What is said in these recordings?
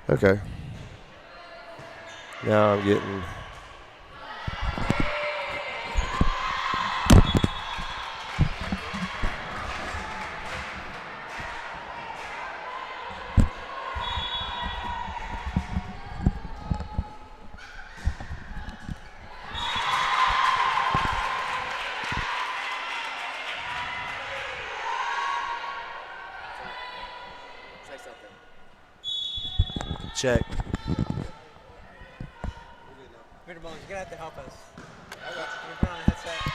Okay. Now I'm getting. Check. Peter Bones, you're going to have to help us. I got you. Can we put on a headset?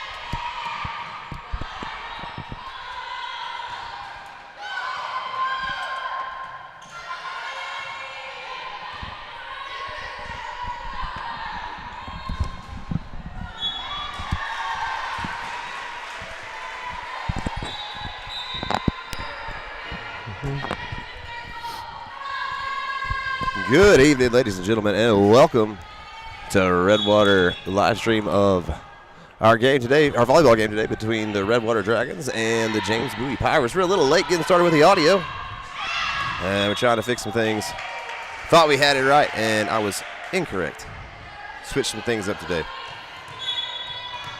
Good evening, ladies and gentlemen, and welcome to Redwater live stream of our game today, our volleyball game today between the Redwater Dragons and the James Bowie Pirates. We're a little late getting started with the audio, and we're trying to fix some things. Thought we had it right, and I was incorrect. Switch some things up today.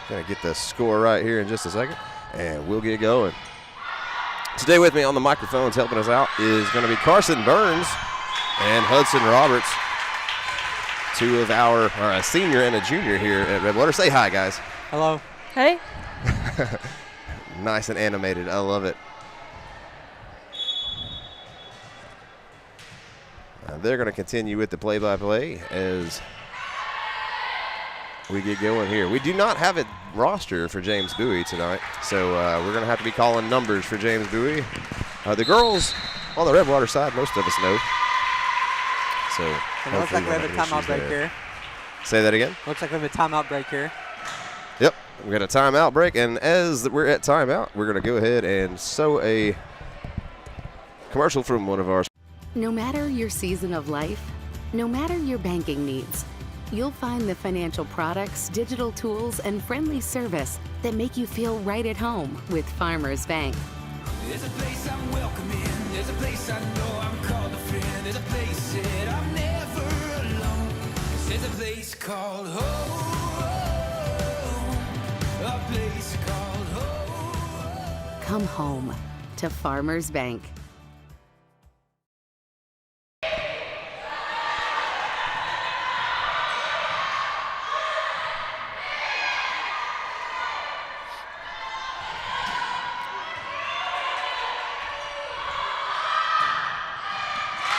Gonna get the score right here in just a second, and we'll get going. Today with me on the microphones helping us out is going to be Carson Burns. And Hudson Roberts, two of our, or a senior and a junior here at Redwater. Say hi, guys. Hello. Hey. Nice and animated. I love it. They're going to continue with the play-by-play as we get going here. We do not have a roster for James Bowie tonight, so we're going to have to be calling numbers for James Bowie. The girls on the Redwater side, most of us know. So It looks like we have a timeout break here. Say that again? Looks like we have a timeout break here. Yep, we got a timeout break, and as we're at timeout, we're going to go ahead and show a commercial from one of our. No matter your season of life, no matter your banking needs, you'll find the financial products, digital tools, and friendly service that make you feel right at home with Farmers Bank. There's a place I'm welcome in. There's a place I know I'm called a friend. There's a place that I'm never alone. There's a place called home. A place called home. Come home to Farmers Bank.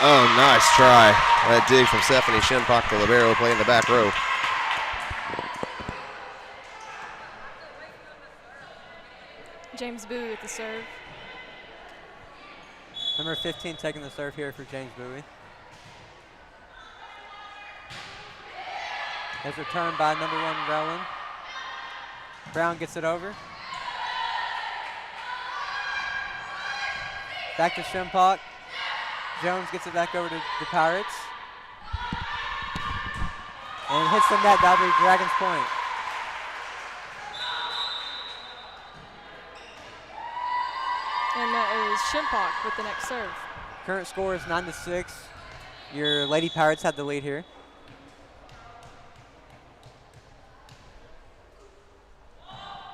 Oh, nice try. That dig from Stephanie Shinpak, the libero, playing the back row. James Bowie with the serve. Number 15 taking the serve here for James Bowie. There's return by number 1, Rowland. Brown gets it over. Back to Shinpak. Jones gets it back over to the Pirates. And hits the net. That'll be Dragons point. And that is Shimpak with the next serve. Current score is 9-6. Your Lady Pirates have the lead here.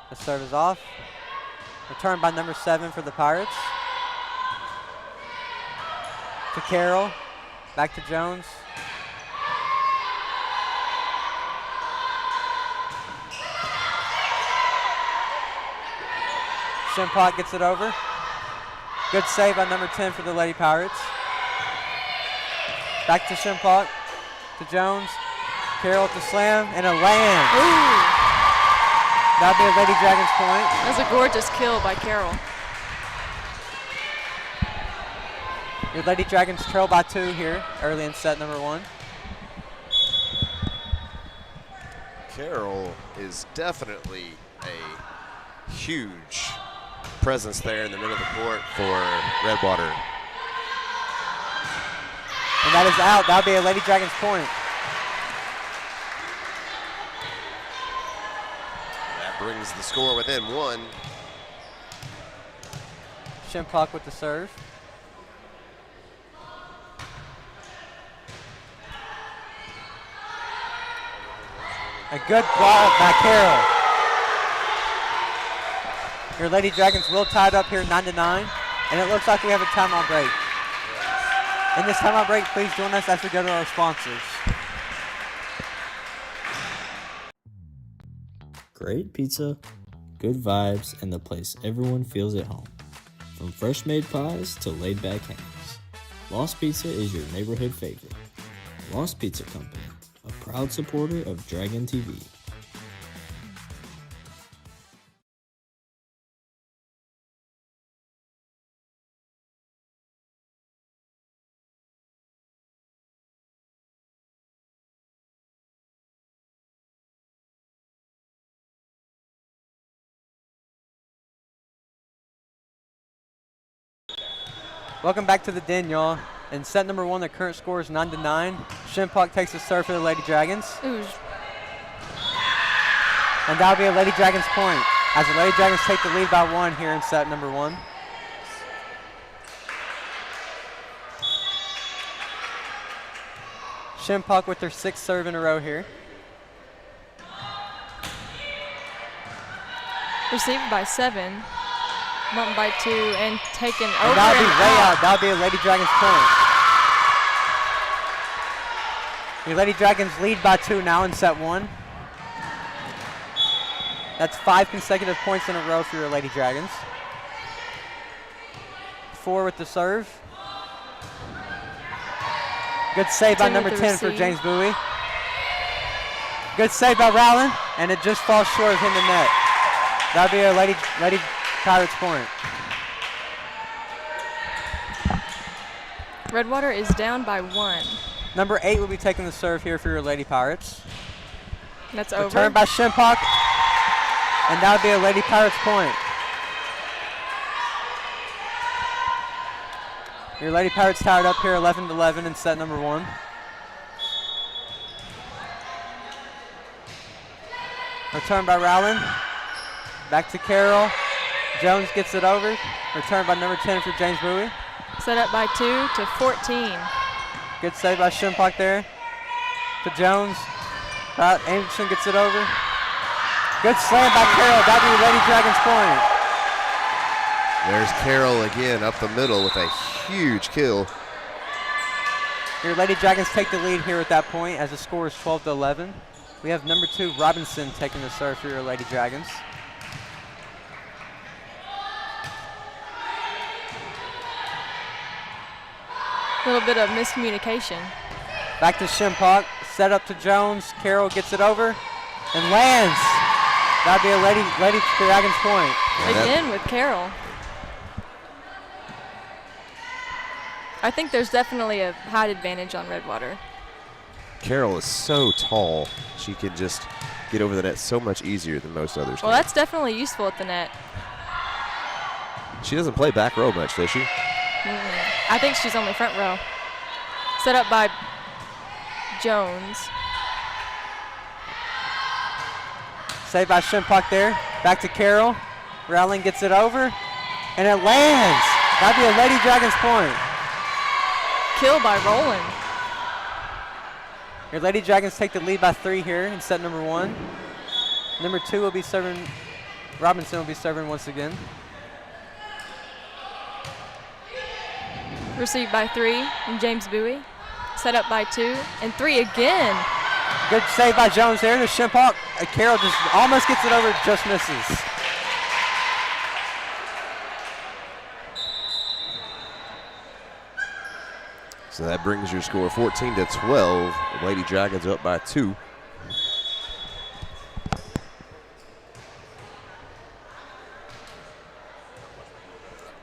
The serve is off. Return by number 7 for the Pirates. To Carroll. Back to Jones. Shinpak gets it over. Good save by number 10 for the Lady Pirates. Back to Shinpak. To Jones. Carroll to slam and a land. Ooh, That'll be a Lady Dragons point. that's a gorgeous kill by Carroll. Your Lady Dragons trail by 2 here early in set number 1. Carroll is definitely a huge presence there in the middle of the court for Redwater. And that is out. That'll be a Lady Dragons point. That brings the score within 1. Shinpak with the serve. A good block by Carroll. Your Lady Dragons will tie it up here 9-9, and it looks like we have a timeout break. In this timeout break, please join us as we go to our sponsors. Great pizza, good vibes, and the place everyone feels at home. From fresh made pies to laid back hangs, Lost Pizza is your neighborhood favorite. Lost Pizza Company, a proud supporter of Dragon TV. Welcome back to the den, y'all. In set number 1, the current score is 9-9. Shinpak takes the serve for the Lady Dragons. Ooh, And that'll be a Lady Dragons point as the Lady Dragons take the lead by 1 here in set number 1. Shinpak with their 6th serve in a row here. received by 7. Bumped by 2 and taken over. And that'll be and way out. out. That'll be a Lady Dragons point. Your Lady Dragons lead by 2 now in set 1. That's 5 consecutive points in a row for your Lady Dragons. 4 with the serve. Good save by number 10 for James Bowie. Good save by Rowland, and it just falls short of hitting the net. That'll be a Lady Pirates point. Redwater is down by 1. Number 8 will be taking the serve here for your Lady Pirates. That's over. Return by Shimpock, and that would be a Lady Pirates point. Your Lady Pirates tied up here 11-11 in set number 1. Return by Rowland. Back to Carroll. Jones gets it over. Return by number 10 for James Bowie. Set up by 2 to 14. Good save by Shimpock there. To Jones. Anderson gets it over. Good slam by Carroll. That'll be Lady Dragons point. There's Carroll again up the middle with a huge kill. Your Lady Dragons take the lead here at that point as the score is 12-11. We have number 2 Robinson taking the serve for your Lady Dragons. A little bit of miscommunication. Back to Shimpock, set up to Jones. Carroll gets it over and lands. That'd be a Lady Dragons point. Again with Carroll. I think there's definitely a height advantage on Redwater. Carroll is so tall, she can just get over the net so much easier than most others. Well, that's definitely useful at the net. She doesn't play back row much, does she? I think she's only front row. Set up by Jones. Saved by Shimpock there. Back to Carroll. Rowling gets it over, and it lands. That'd be a Lady Dragons point. Kill by Roland. Your Lady Dragons take the lead by 3 here in set number 1. Number 2 will be serving. Robinson will be serving once again. Received by 3 from James Bowie. Set up by 2 and 3 again. Good save by Jones there to Shimpock. Carroll just almost gets it over, just misses. So that brings your score 14-12. Lady Dragons up by 2.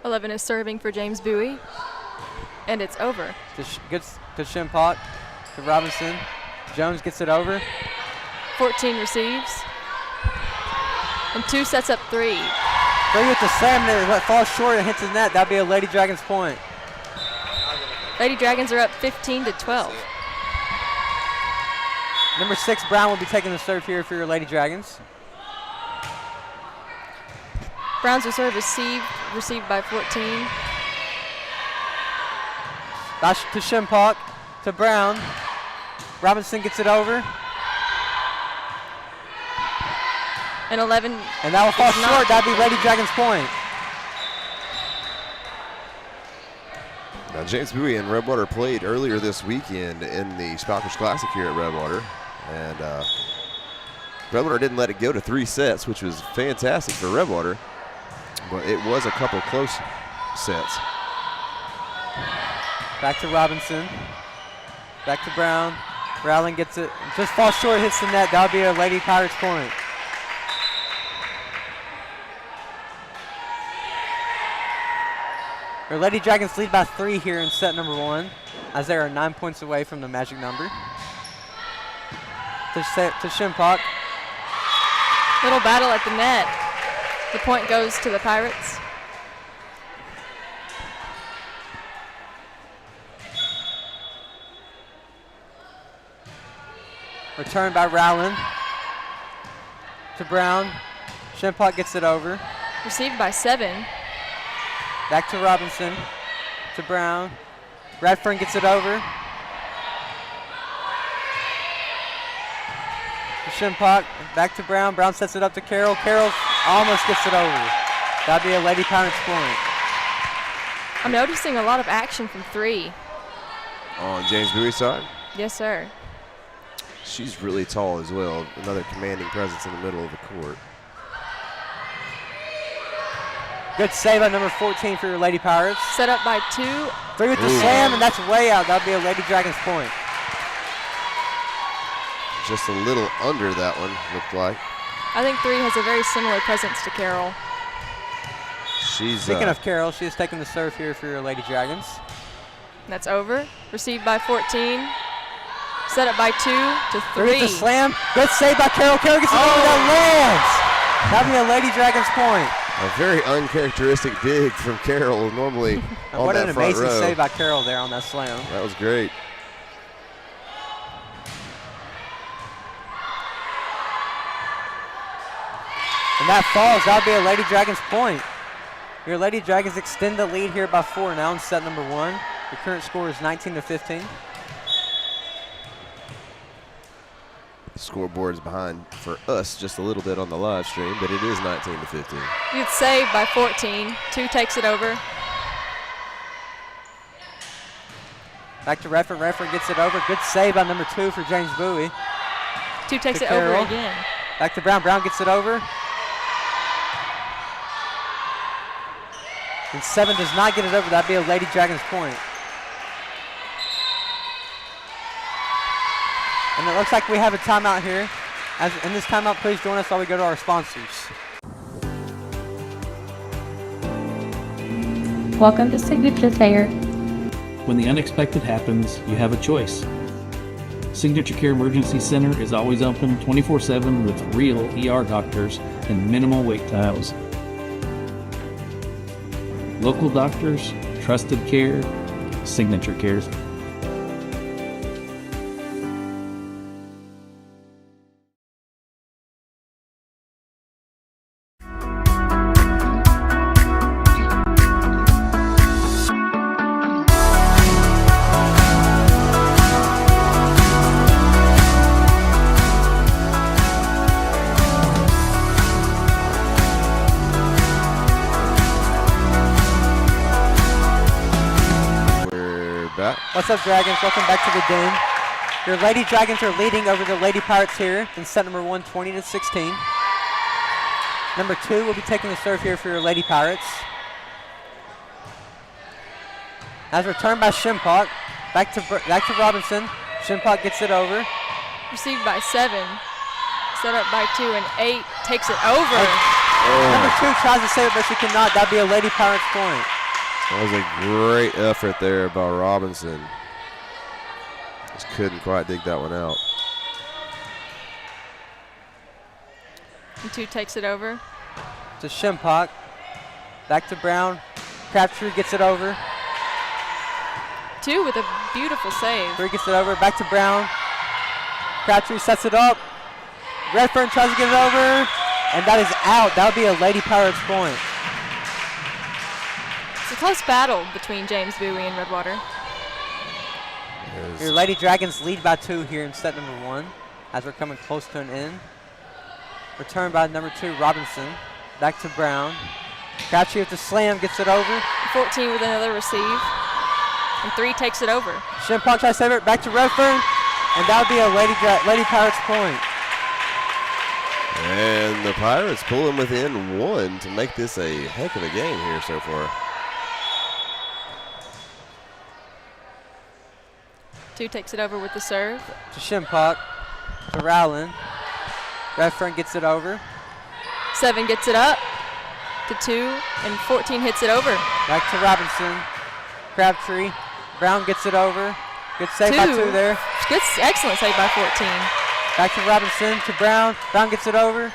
Eleven is serving for James Bowie. And it's over. Good to Shimpock, to Robinson. Jones gets it over. 14 receives. And 2 sets up 3. 3 with the slam there, that falls short and hits his net. That'd be a Lady Dragons point. Lady Dragons are up 15-12. Number 6 Brown will be taking the serve here for your Lady Dragons. Brown's reserve received by 14. Back to Shimpock, to Brown. Robinson gets it over. And 11. And that will fall short. That'd be Lady Dragons point. Now, James Bowie and Redwater played earlier this weekend in the Spouters Classic here at Redwater. And Redwater didn't let it go to 3 sets, which was fantastic for Redwater. But it was a couple close sets. Back to Robinson. Back to Brown. Rowling gets it. Just falls short, hits the net. That'll be a Lady Pirates point. Our Lady Dragons lead by 3 here in set number 1, as they are 9 points away from the magic number. To Shimpock. Little battle at the net. The point goes to the Pirates. Return by Rowland. To Brown. Shimpock gets it over. Received by 7. Back to Robinson. To Brown. Radfern gets it over. To Shimpock. Back to Brown. Brown sets it up to Carroll. Carroll almost gets it over. That'd be a Lady Pirates point. I'm noticing a lot of action from 3. On James Bowie's side? Yes, sir. She's really tall as well. Another commanding presence in the middle of the court. Good save by number 14 for your Lady Pirates. Set up by 2. 3 with the slam, and that's way out. That'll be a Lady Dragons point. Just a little under that one, looked like. I think 3 has a very similar presence to Carol. She's Speaking of Carol, she is taking the serve here for your Lady Dragons. That's over. Received by 14. Set up by 2 to 3. 3 with the slam. Good save by Carol. Carol gets it over. That lands. That'll be a Lady Dragons point. a very uncharacteristic dig from Carol, normally on what that an front amazing row. save by Carol there on that slam. That was great. And that falls. That'll be a Lady Dragons point. Your Lady Dragons extend the lead here by 4 now in set number 1. Your current score is 19-15. The scoreboard is behind for us just a little bit on the live stream, but it is 19-15. Good save by 14. 2 takes it over. Back to Redford. Redford gets it over. Good save by number 2 for James Bowie. 2 takes To it over Carol. again. Back to Brown. Brown gets it over. And 7 does not get it over. That'd be a Lady Dragons point. And it looks like we have a timeout here. In this timeout, please join us while we go to our sponsors. Welcome to Signature Care. When the unexpected happens, you have a choice. Signature Care Emergency Center is always open 24/7 with real ER doctors and minimal wait times. Local doctors, trusted care, Signature Cares. What's up, Dragons? Welcome back to the den. Your Lady Dragons are leading over the Lady Pirates here in set number 1, 20-16. Number 2 will be taking the serve here for your Lady Pirates. As returned by Shimpock. Back to Robinson. Shimpock gets it over. Received by 7. Set up by 2 and 8 takes it over. Number 2 tries to save it, but she cannot. That'd be a Lady Pirates point. That was a great effort there by Robinson. Just couldn't quite dig that one out. And 2 takes it over. To Shimpock. Back to Brown. Crabtree gets it over. 2 with a beautiful save. 3 gets it over. Back to Brown. Crabtree sets it up. Redfern tries to get it over. And that is out. That would be a Lady Pirates point. It's a close battle between James Bowie and Redwater. Your Lady Dragons lead by 2 here in set number 1 as we're coming close to an end. Returned by number 2, Robinson. Back to Brown. Crabtree with the slam, gets it over. 14 with another receive. And 3 takes it over. Shimpock tries to save it. Back to Redfern. And that would be a Lady Pirates point. And the Pirates pulling within 1 to make this a heck of a game here so far. 2 takes it over with the serve. To Shimpock. To Rowland. Redfern gets it over. 7 gets it up to 2, and 14 hits it over. Back to Robinson. Crabtree. Brown gets it over. Good save by 2 there. Good, excellent save by 14. Back to Robinson. To Brown. Brown gets it over.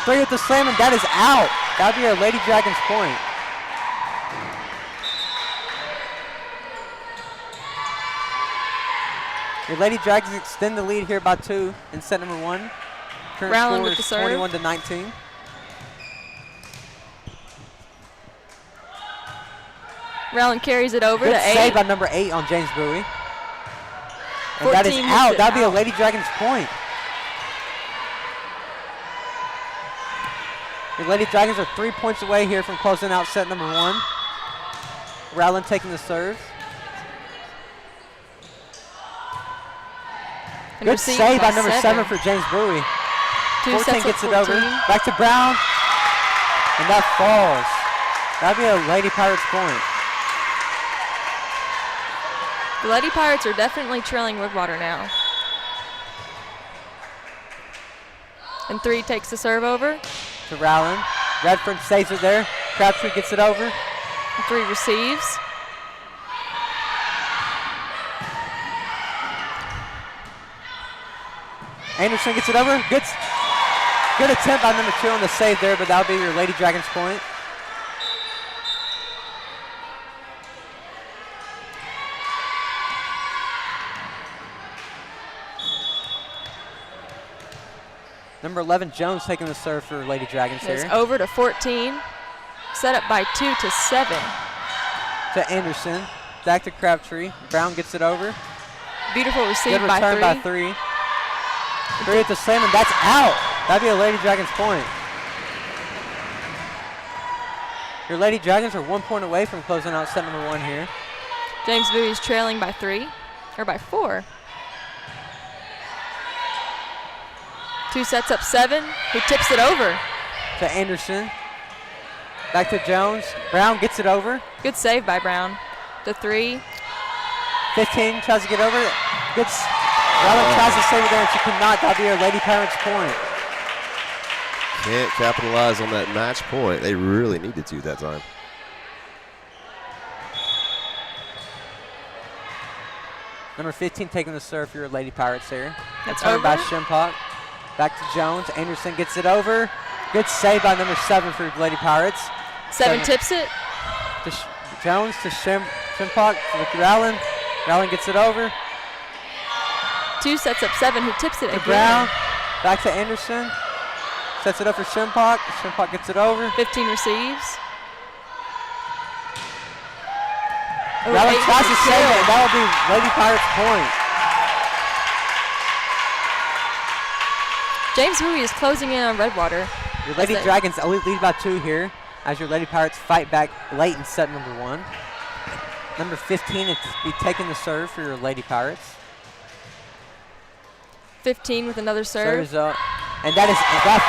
3 with the slam, and that is out. That would be a Lady Dragons point. Your Lady Dragons extend the lead here by 2 in set number 1. Current Rowland score with the is serve. 21-19. Rowland carries it over Good to 8. save by number 8 on James Bowie. And that is 14 out. hits it That'd be a out. Lady Dragons point. Your Lady Dragons are 3 points away here from closing out set number 1. Rowland taking the serve. And Good received save by by number 7 for James Bowie. 2 14 sets gets up it over. 14. Back to Brown. And that falls. That'd be a Lady Pirates point. The Lady Pirates are definitely trailing Redwater now. And 3 takes the serve over. To Rowland. Redford saves it there. Crabtree gets it over. And 3 receives. Anderson gets it over. Good attempt by number 2 on the save there, but that'll be your Lady Dragons point. Number 11, Jones taking the serve for Lady Dragons It's here. over to 14. Set up by 2 to 7. To Anderson. Back to Crabtree. Brown gets it over. Beautiful receive Good by return 3. by 3. 3 at the slam, and that's out. That'd be a Lady Dragons point. Your Lady Dragons are 1 point away from closing out set number 1 here. James Bowie's trailing by 3, or by 4. 2 sets up 7, who tips it over. To Anderson. Back to Jones. Brown gets it over. Good save by Brown. To 3. 15 tries to get over. Rowland tries to save it there, and she cannot. That'll be your Lady Pirates point. Can't capitalize on that match point. They really needed to that time. Number 15 taking the serve for your Lady Pirates there. That's Return by over. Shimpock. Back to Jones. Anderson gets it over. Good save by number 7 for Lady Pirates. 7 tips it. To Jones to Shimpock with Rowland. Rowland gets it over. 2 sets up 7, who tips it To again. Brown. Back to Anderson. Sets it up for Shimpock. Shimpock gets it over. 15 receives. Oh, Rowland 8 tries to with the save it, kill. and that'll be Lady Pirates point. James Bowie is closing in on Redwater. Your Lady That's it. Dragons only lead by 2 here as your Lady Pirates fight back late in set number 1. Number 15 is be taking the serve for your Lady Pirates. 15 with another serve. Serves up. And that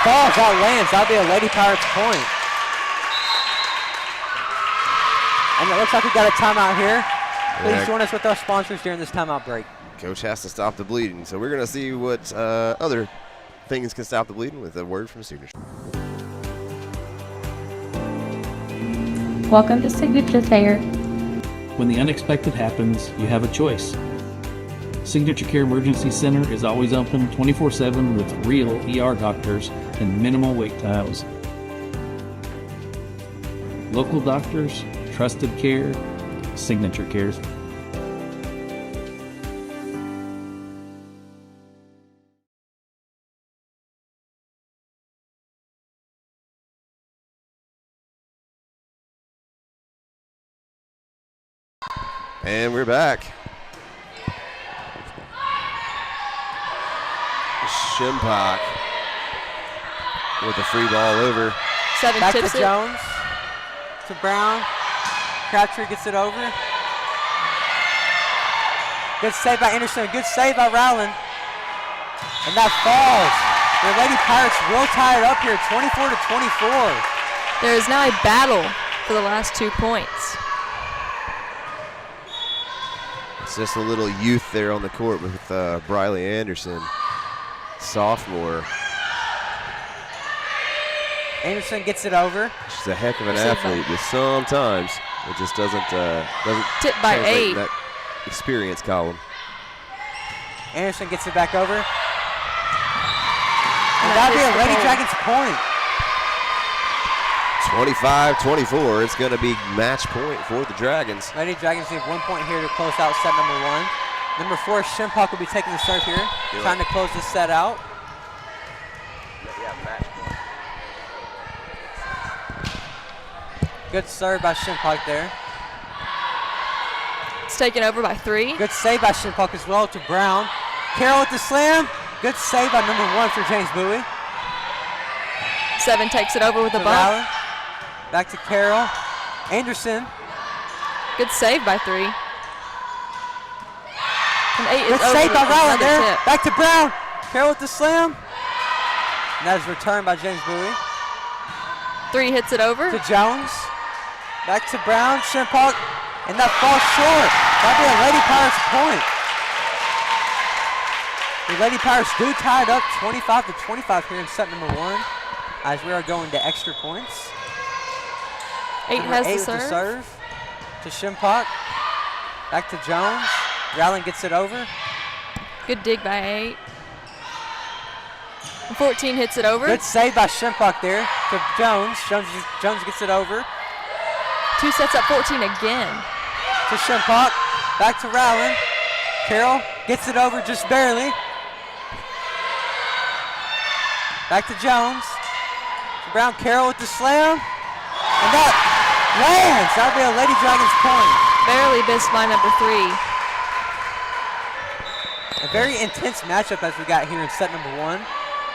falls, that lands. That'll be a Lady Pirates point. And it looks like we got a timeout here. Please Yeah. join us with our sponsors during this timeout break. Coach has to stop the bleeding, so we're going to see what other things can stop the bleeding with a word from Signature. Welcome to Signature Care. When the unexpected happens, you have a choice. Signature Care Emergency Center is always open 24/7 with real ER doctors and minimal wait times. Local doctors, trusted care, Signature Cares. And we're back. Shimpock with the free ball over. 7 Back tips to it. Jones. To Brown. Crabtree gets it over. Good save by Anderson. Good save by Rowland. And that falls. The Lady Pirates will tie it up here, 24-24. There is now a battle for the last 2 points. It's just a little youth there on the court with Briley Anderson, sophomore. Anderson gets it over. She's a heck of an Receive athlete, but sometimes it just doesn't Tip by translate 8. in that experience column. Anderson gets it back over. And that that'll be is a the Lady point. Dragons point. 25-24. It's going to be match point for the Dragons. Lady Dragons need 1 point here to close out set number 1. Number 4, Shimpock will be taking the serve here, trying to close this set out. Good serve by Shimpock there. It's taken over by 3. Good save by Shimpock as well to Brown. Carroll with the slam. Good save by number 1 for James Bowie. 7 takes it over with a To bump. Rowland. Back to Carroll. Anderson. Good save by 3. And 8 is Good over. save by Rowland Another there. tip. Back to Brown. Carroll with the slam. And that is returned by James Bowie. 3 hits it over. To Jones. Back to Brown. Shimpock. And that falls short. That'll be a Lady Pirates point. The Lady Pirates do tie it up 25-25 here in set number 1 as we are going to extra points. 8 Number has 8 the with serve. the serve. To Shimpock. Back to Jones. Rowland gets it over. Good dig by 8. And 14 hits it over. Good save by Shimpock there to Jones. Jones gets it over. 2 sets up 14 again. To Shimpock. Back to Rowland. Carroll gets it over just barely. Back to Jones. To Brown. Carroll with the slam. And that lands. That'll be a Lady Dragons point. Barely missed by number 3. A very intense matchup as we got here in set number 1.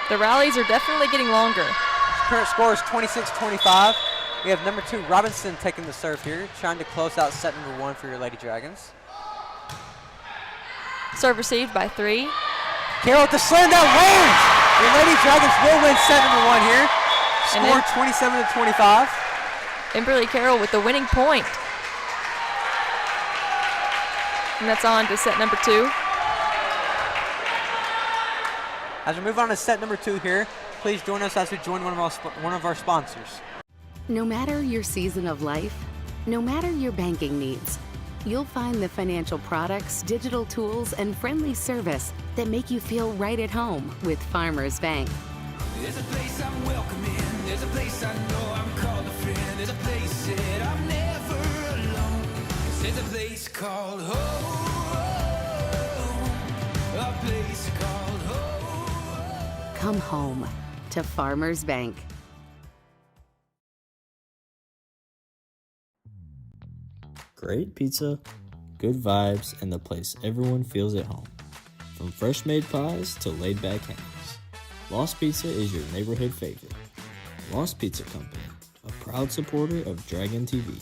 The rallies are definitely getting longer. Current score is 26-25. We have number 2 Robinson taking the serve here, trying to close out set number 1 for your Lady Dragons. Serve received by 3. Carroll with the slam that lands. Your Lady Dragons will win set number 1 here. And Score 27-25. Kimberly Carroll with the winning point. And that's on to set number 2. As we move on to set number 2 here, please join us as we join one of our sponsors. No matter your season of life, no matter your banking needs, you'll find the financial products, digital tools, and friendly service that make you feel right at home with Farmers Bank. There's a place I'm welcome in. There's a place I know I'm called a friend. There's a place that I'm never alone. 'Cause there's a place called home. A place called home. Come home to Farmers Bank. Great pizza, good vibes, and the place everyone feels at home. From fresh made pies to laid back hangs, Lost Pizza is your neighborhood favorite. Lost Pizza Company, a proud supporter of Dragon TV.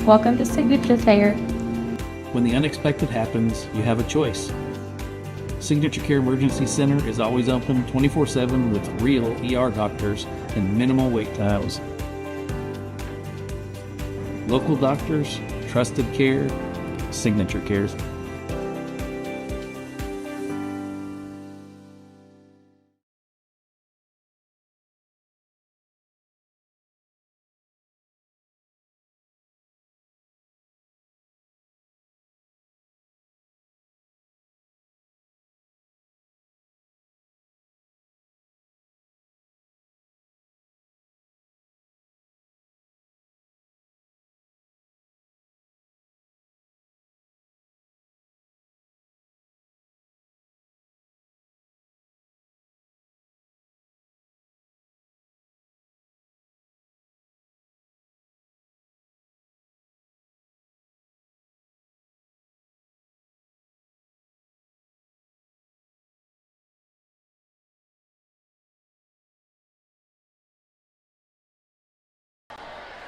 Welcome to Signature Care. When the unexpected happens, you have a choice. Signature Care Emergency Center is always open 24/7 with real ER doctors and minimal wait times. Local doctors, trusted care, Signature Cares.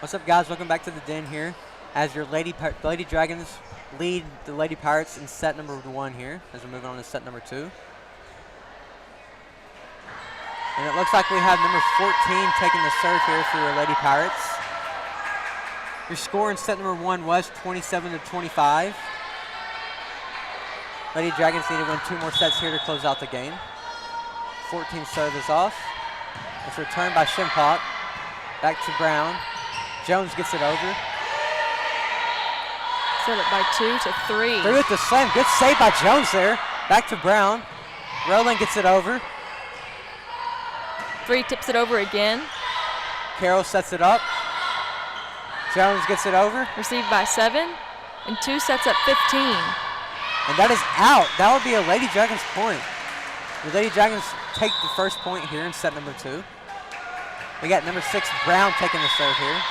What's up, guys? Welcome back to the den here as your Lady Dragons lead the Lady Pirates in set number 1 here as we're moving on to set number 2. And it looks like we have number 14 taking the serve here for your Lady Pirates. Your score in set number 1 was 27-25. Lady Dragons need to win 2 more sets here to close out the game. 14 serve is off. It's returned by Shimpock. Back to Brown. Jones gets it over. Set it by 2-3. 3 with the slam. Good save by Jones there. Back to Brown. Rowland gets it over. 3 tips it over again. Carroll sets it up. Jones gets it over. Received by 7. And 2 sets up 15. And that is out. That would be a Lady Dragons point. The Lady Dragons take the first point here in set number 2. We got number 6 Brown taking the serve here.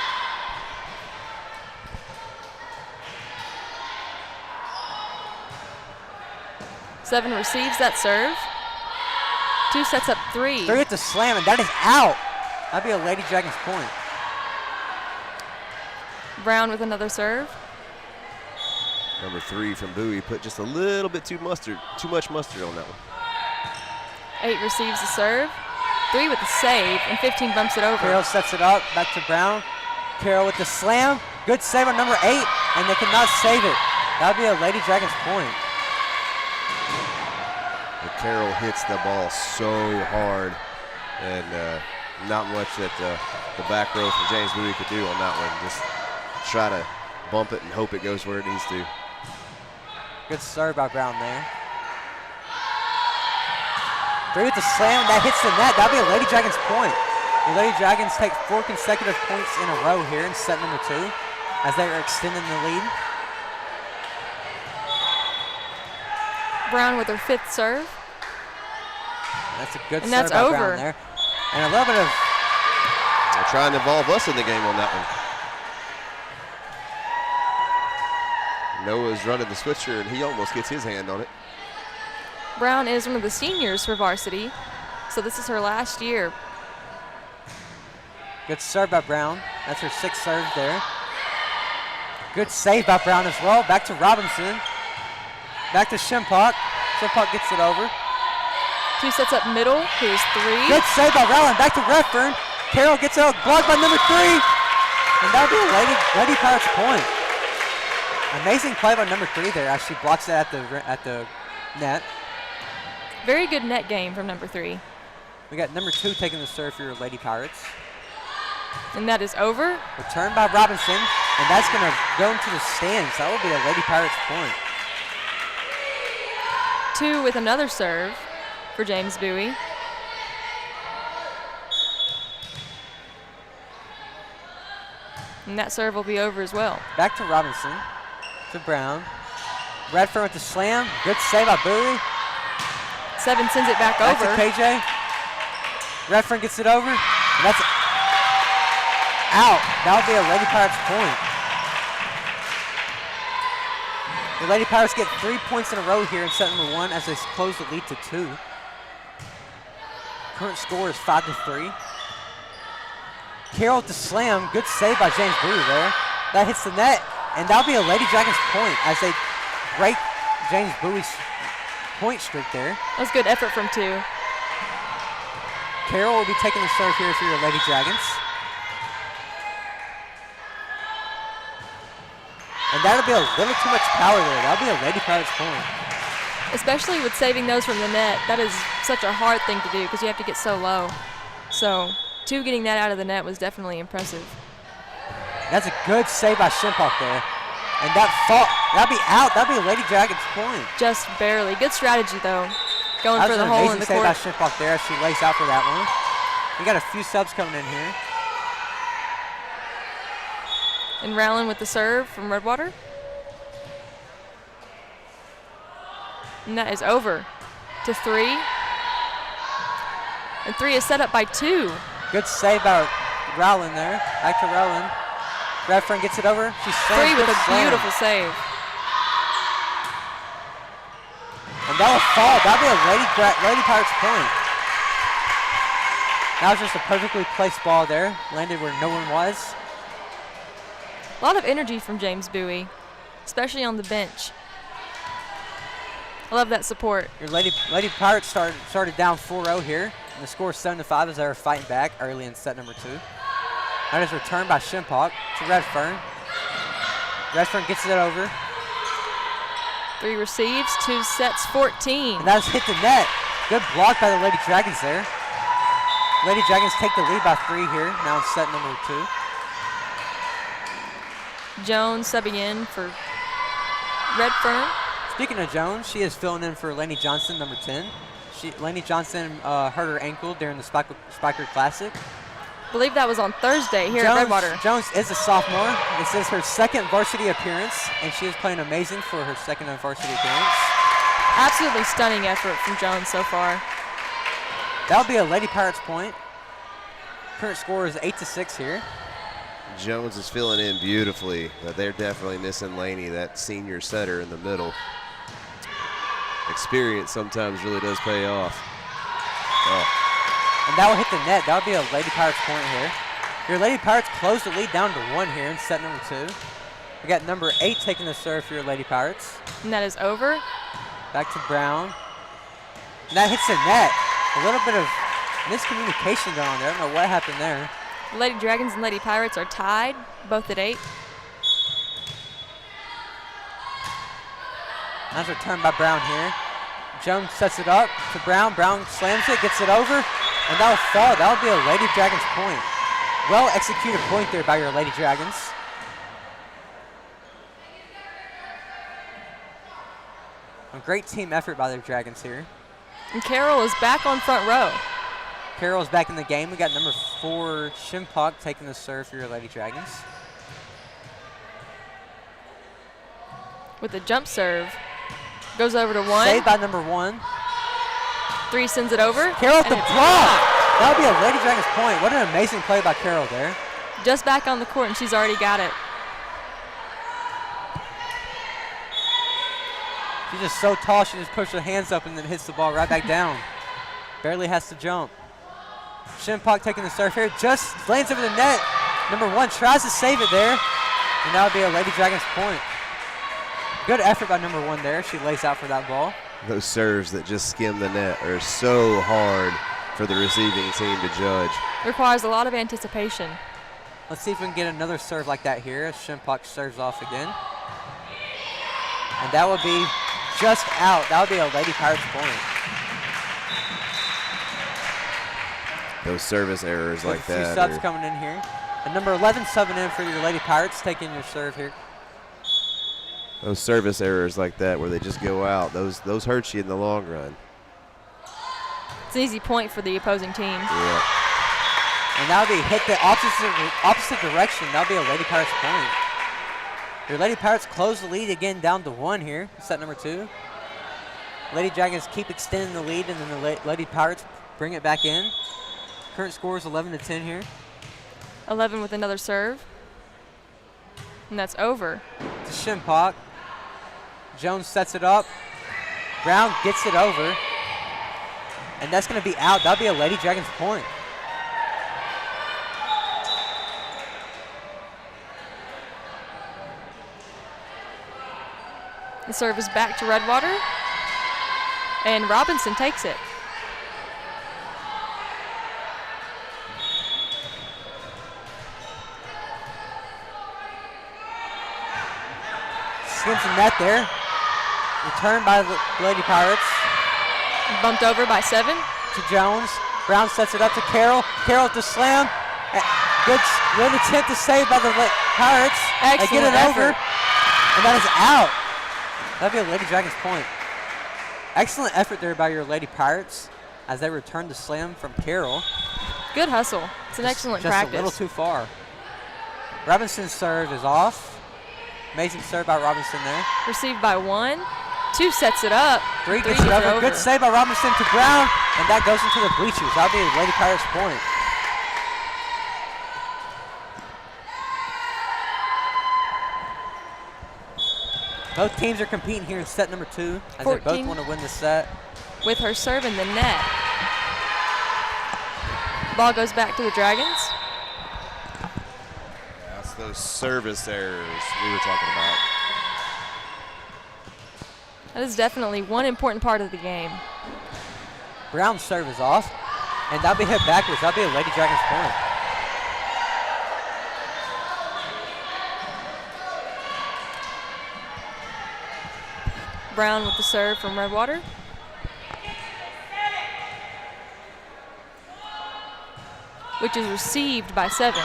Seven receives that serve. 2 sets up 3. 3 with the slam, and that is out. That'd be a Lady Dragons point. Brown with another serve. Number 3 from Bowie put just a little bit too much mustard on that one. 8 receives the serve. 3 with the save, and 15 bumps it over. Carroll sets it up, back to Brown. Carroll with the slam. Good save on number 8, and they cannot save it. That would be a Lady Dragons point. And Carroll hits the ball so hard, and not much that the back row from James Bowie could do on that one. Just try to bump it and hope it goes where it needs to. Good serve by Brown there. 3 with the slam, that hits the net. That'll be a Lady Dragons point. The Lady Dragons take 4 consecutive points in a row here in set number 2 as they are extending the lead. Brown with her 5th serve. That's a good And serve that's by over. Brown there. And a little bit of... They're trying to involve us in the game on that one. Noah's running the switcher, and he almost gets his hand on it. Brown is one of the seniors for varsity, so this is her last year. Good serve by Brown. That's her 6th serve there. Good save by Brown as well. Back to Robinson. Back to Shimpock. Shimpock gets it over. 2 sets up middle. Here's 3. Good save by Rowland. Back to Redfern. Carroll gets it out. Blocked by number 3. And that'll be a Lady Pirates point. Amazing play by number 3 there as she blocks it at the net. Very good net game from number 3. We got number 2 taking the serve for your Lady Pirates. And that is over. Return by Robinson, and that's going to go into the stands. That will be a Lady Pirates point. 2 with another serve for James Bowie. And that serve will be over as well. Back to Robinson, to Brown. Redfern with the slam. Good save by Bowie. 7 sends it back Back over. to KJ. Redfern gets it over. And that's out. That'll be a Lady Pirates point. The Lady Pirates get 3 points in a row here in set number 1 as they close the lead to 2. Current score is 5-3. Carroll with the slam. Good save by James Bowie there. That hits the net, and that'll be a Lady Dragons point as they break James Bowie's point streak there. That was good effort from 2. Carroll will be taking the serve here for your Lady Dragons. And that'll be a little too much power there. That'll be a Lady Pirates point. Especially with saving those from the net. That is such a hard thing to do because you have to get so low. So 2 getting that out of the net was definitely impressive. That's a good save by Shimpock there. And that'll be out. That'll be a Lady Dragons point. Just barely. Good strategy though. Going for the hole in the court. That was an amazing save by Shimpock there as she lays out for that one. We got a few subs coming in here. And Rowland with the serve from Redwater. And that is over to 3. And 3 is set up by 2. Good save by Rowland there. Back to Rowland. Redfern gets it over. She slams. 3 with a slam. beautiful save. And that will fall. That'll be a Lady Pirates point. That was just a perfectly placed ball there. Landed where no one was. A lot of energy from James Bowie, especially on the bench. I love that support. Your Lady Pirates started down 4-0 here. And the score is 7-5 as they were fighting back early in set number 2. That is returned by Shimpock to Redfern. Redfern gets it over. 3 receives, 2 sets, 14. And that's hit the net. Good block by the Lady Dragons there. Lady Dragons take the lead by 3 here, now in set number 2. Jones subbing in for Redfern. Speaking of Jones, she is filling in for Lainey Johnson, number 10. Lainey Johnson hurt her ankle during the Spiker Classic. I believe that was on Thursday here at Redwater. Jones is a sophomore. This is her second varsity appearance, and she is playing amazing for her second varsity appearance. Absolutely stunning effort from Jones so far. That'll be a Lady Pirates point. Current score is 8-6 here. Jones is filling in beautifully, but they're definitely missing Laney, that senior setter in the middle. Experience sometimes really does pay off. Oh. And that will hit the net. That'll be a Lady Pirates point here. Your Lady Pirates close the lead down to 1 here in set number 2. We got number 8 taking the serve for your Lady Pirates. And that is over. Back to Brown. And that hits the net. A little bit of miscommunication going on there. I don't know what happened there. Lady Dragons and Lady Pirates are tied, both at 8. Nice return by Brown here. Jones sets it up to Brown. Brown slams it, gets it over, and that'll fall. That'll be a Lady Dragons point. Well executed point there by your Lady Dragons. A great team effort by the Dragons here. And Carroll is back on front row. Carroll's back in the game. We got number 4, Shimpak, taking the serve for your Lady Dragons. With a jump serve. Goes over to 1. Saved by number 1. 3 sends it over. Carroll with and the it's block. That would be a Lady Dragons point. What an amazing play by Carroll there. just back on the court, and she's already got it. She's just so tall, she just pushes her hands up and then hits the ball right back down. Barely has to jump. Shimpak taking the serve here, just lands over the net. Number 1 tries to save it there, and that would be a Lady Dragons point. Good effort by number 1 there. She lays out for that ball. Those serves that just skim the net are so hard for the receiving team to judge. Requires a lot of anticipation. Let's see if we can get another serve like that here as Shimpak serves off again. And that would be just out. That would be a Lady Pirates point. Those service errors like Two that. subs coming in here. And number 11 subbing in for your Lady Pirates, taking your serve here. Those service errors like that where they just go out, those hurt you in the long run. It's an easy point for the opposing team. Yeah. And that would be hit the opposite direction. That would be a Lady Pirates point. Your Lady Pirates close the lead again down to 1 here, set number 2. Lady Dragons keep extending the lead, and then the Lady Pirates bring it back in. Current score is 11-10 here. 11 with another serve. And that's over. To Shimpak. Jones sets it up. Brown gets it over. And that's going to be out. That'll be a Lady Dragons point. The serve is back to Redwater. And Robinson takes it. Skims the net there. Return by the Lady Pirates. Bumped over by 7. To Jones. Brown sets it up to Carroll. Carroll with the slam. Good attempt to save by the Pirates. Excellent they get it effort. over. And that is out. That'll be a Lady Dragons point. Excellent effort there by your Lady Pirates as they return the slam from Carroll. Good hustle. It's an excellent practice. Just a little too far. Robinson's serve is off. Amazing serve by Robinson there. Received by 1. 2 sets it up. 3 gets it over. Good save by Robinson to Brown, and that goes into the bleachers. That'll be a Lady Pirates point. Both teams are competing here in set number 2 as they both want to win the set. With her serve in the net. Ball goes back to the Dragons. That's those service errors we were talking about. That is definitely one important part of the game. Brown's serve is off, and that'll be hit backwards. That'll be a Lady Dragons point. Brown with the serve from Redwater. Which is received by 7.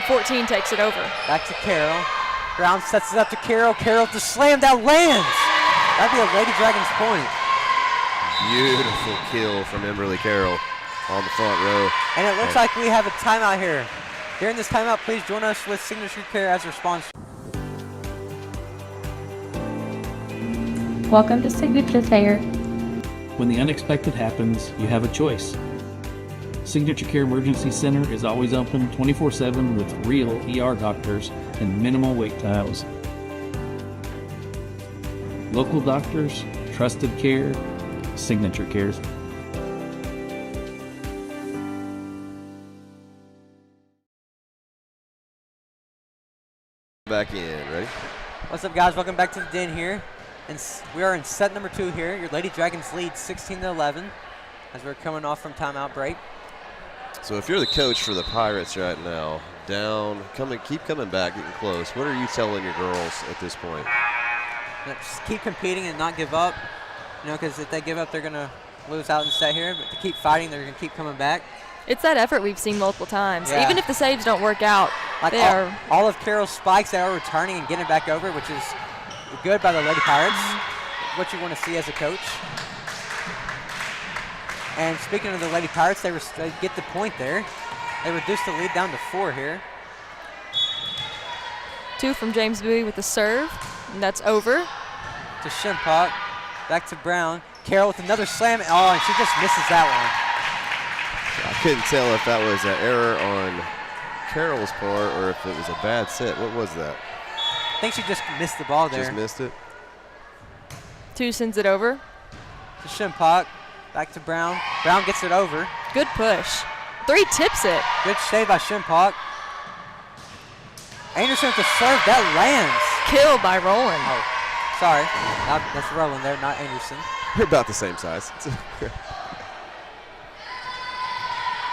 14 takes it over. Back to Carroll. Brown sets it up to Carroll. Carroll to slam that lands. That'd be a Lady Dragons point. Beautiful kill from Emberly Carroll on the front row. And it looks like we have a timeout here. During this timeout, please join us with Signature Care as our sponsor. Welcome to Signature Care. When the unexpected happens, you have a choice. Signature Care Emergency Center is always open 24/7 with real ER doctors and minimal wait times. Local doctors, trusted care, Signature Cares. back in. Ready? What's up, guys? Welcome back to the den here. And we are in set number 2 here. Your Lady Dragons lead 16-11 as we're coming off from timeout break. So if you're the coach for the Pirates right now, down, keep coming back, getting close. What are you telling your girls at this point? Just keep competing and not give up. Because if they give up, they're going to lose out in set here. But to keep fighting, they're going to keep coming back. It's that effort we've seen multiple times. Yeah. Even if the saves don't work out, Like all of Carroll's spikes, they are returning and getting back over, which is good by the Lady Pirates. What you want to see as a coach. And speaking of the Lady Pirates, they get the point there. They reduced the lead down to 4 here. 2 from James Bowie with the serve, and that's over. To Shimpock, back to Brown. Carroll with another slam. Oh, and she just misses that one. I couldn't tell if that was an error on Carroll's part or if it was a bad set. What was that? I think she just missed the ball there. Just missed it. 2 sends it over. To Shimpock, back to Brown. Brown gets it over. Good push. 3 tips it. Good save by Shimpock. Anderson with the serve, that lands. Kill by Roland. Oh, sorry. That's Roland there, not Anderson. You're about the same size.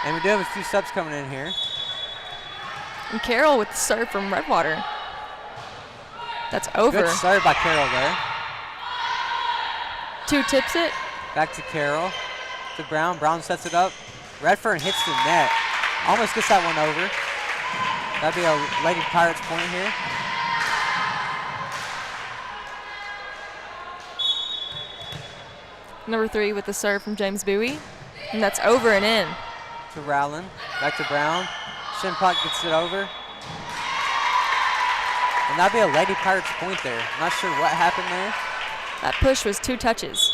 And we do have a few subs coming in here. And Carroll with the serve from Redwater. That's over. Good serve by Carroll there. 2 tips it. Back to Carroll. To Brown. Brown sets it up. Redfern hits the net. Almost gets that one over. That'd be a Lady Pirates point here. Number 3 with the serve from James Bowie. And that's over and in. To Rowland. Back to Brown. Shimpock gets it over. And that'd be a Lady Pirates point there. Not sure what happened there. That push was 2 touches.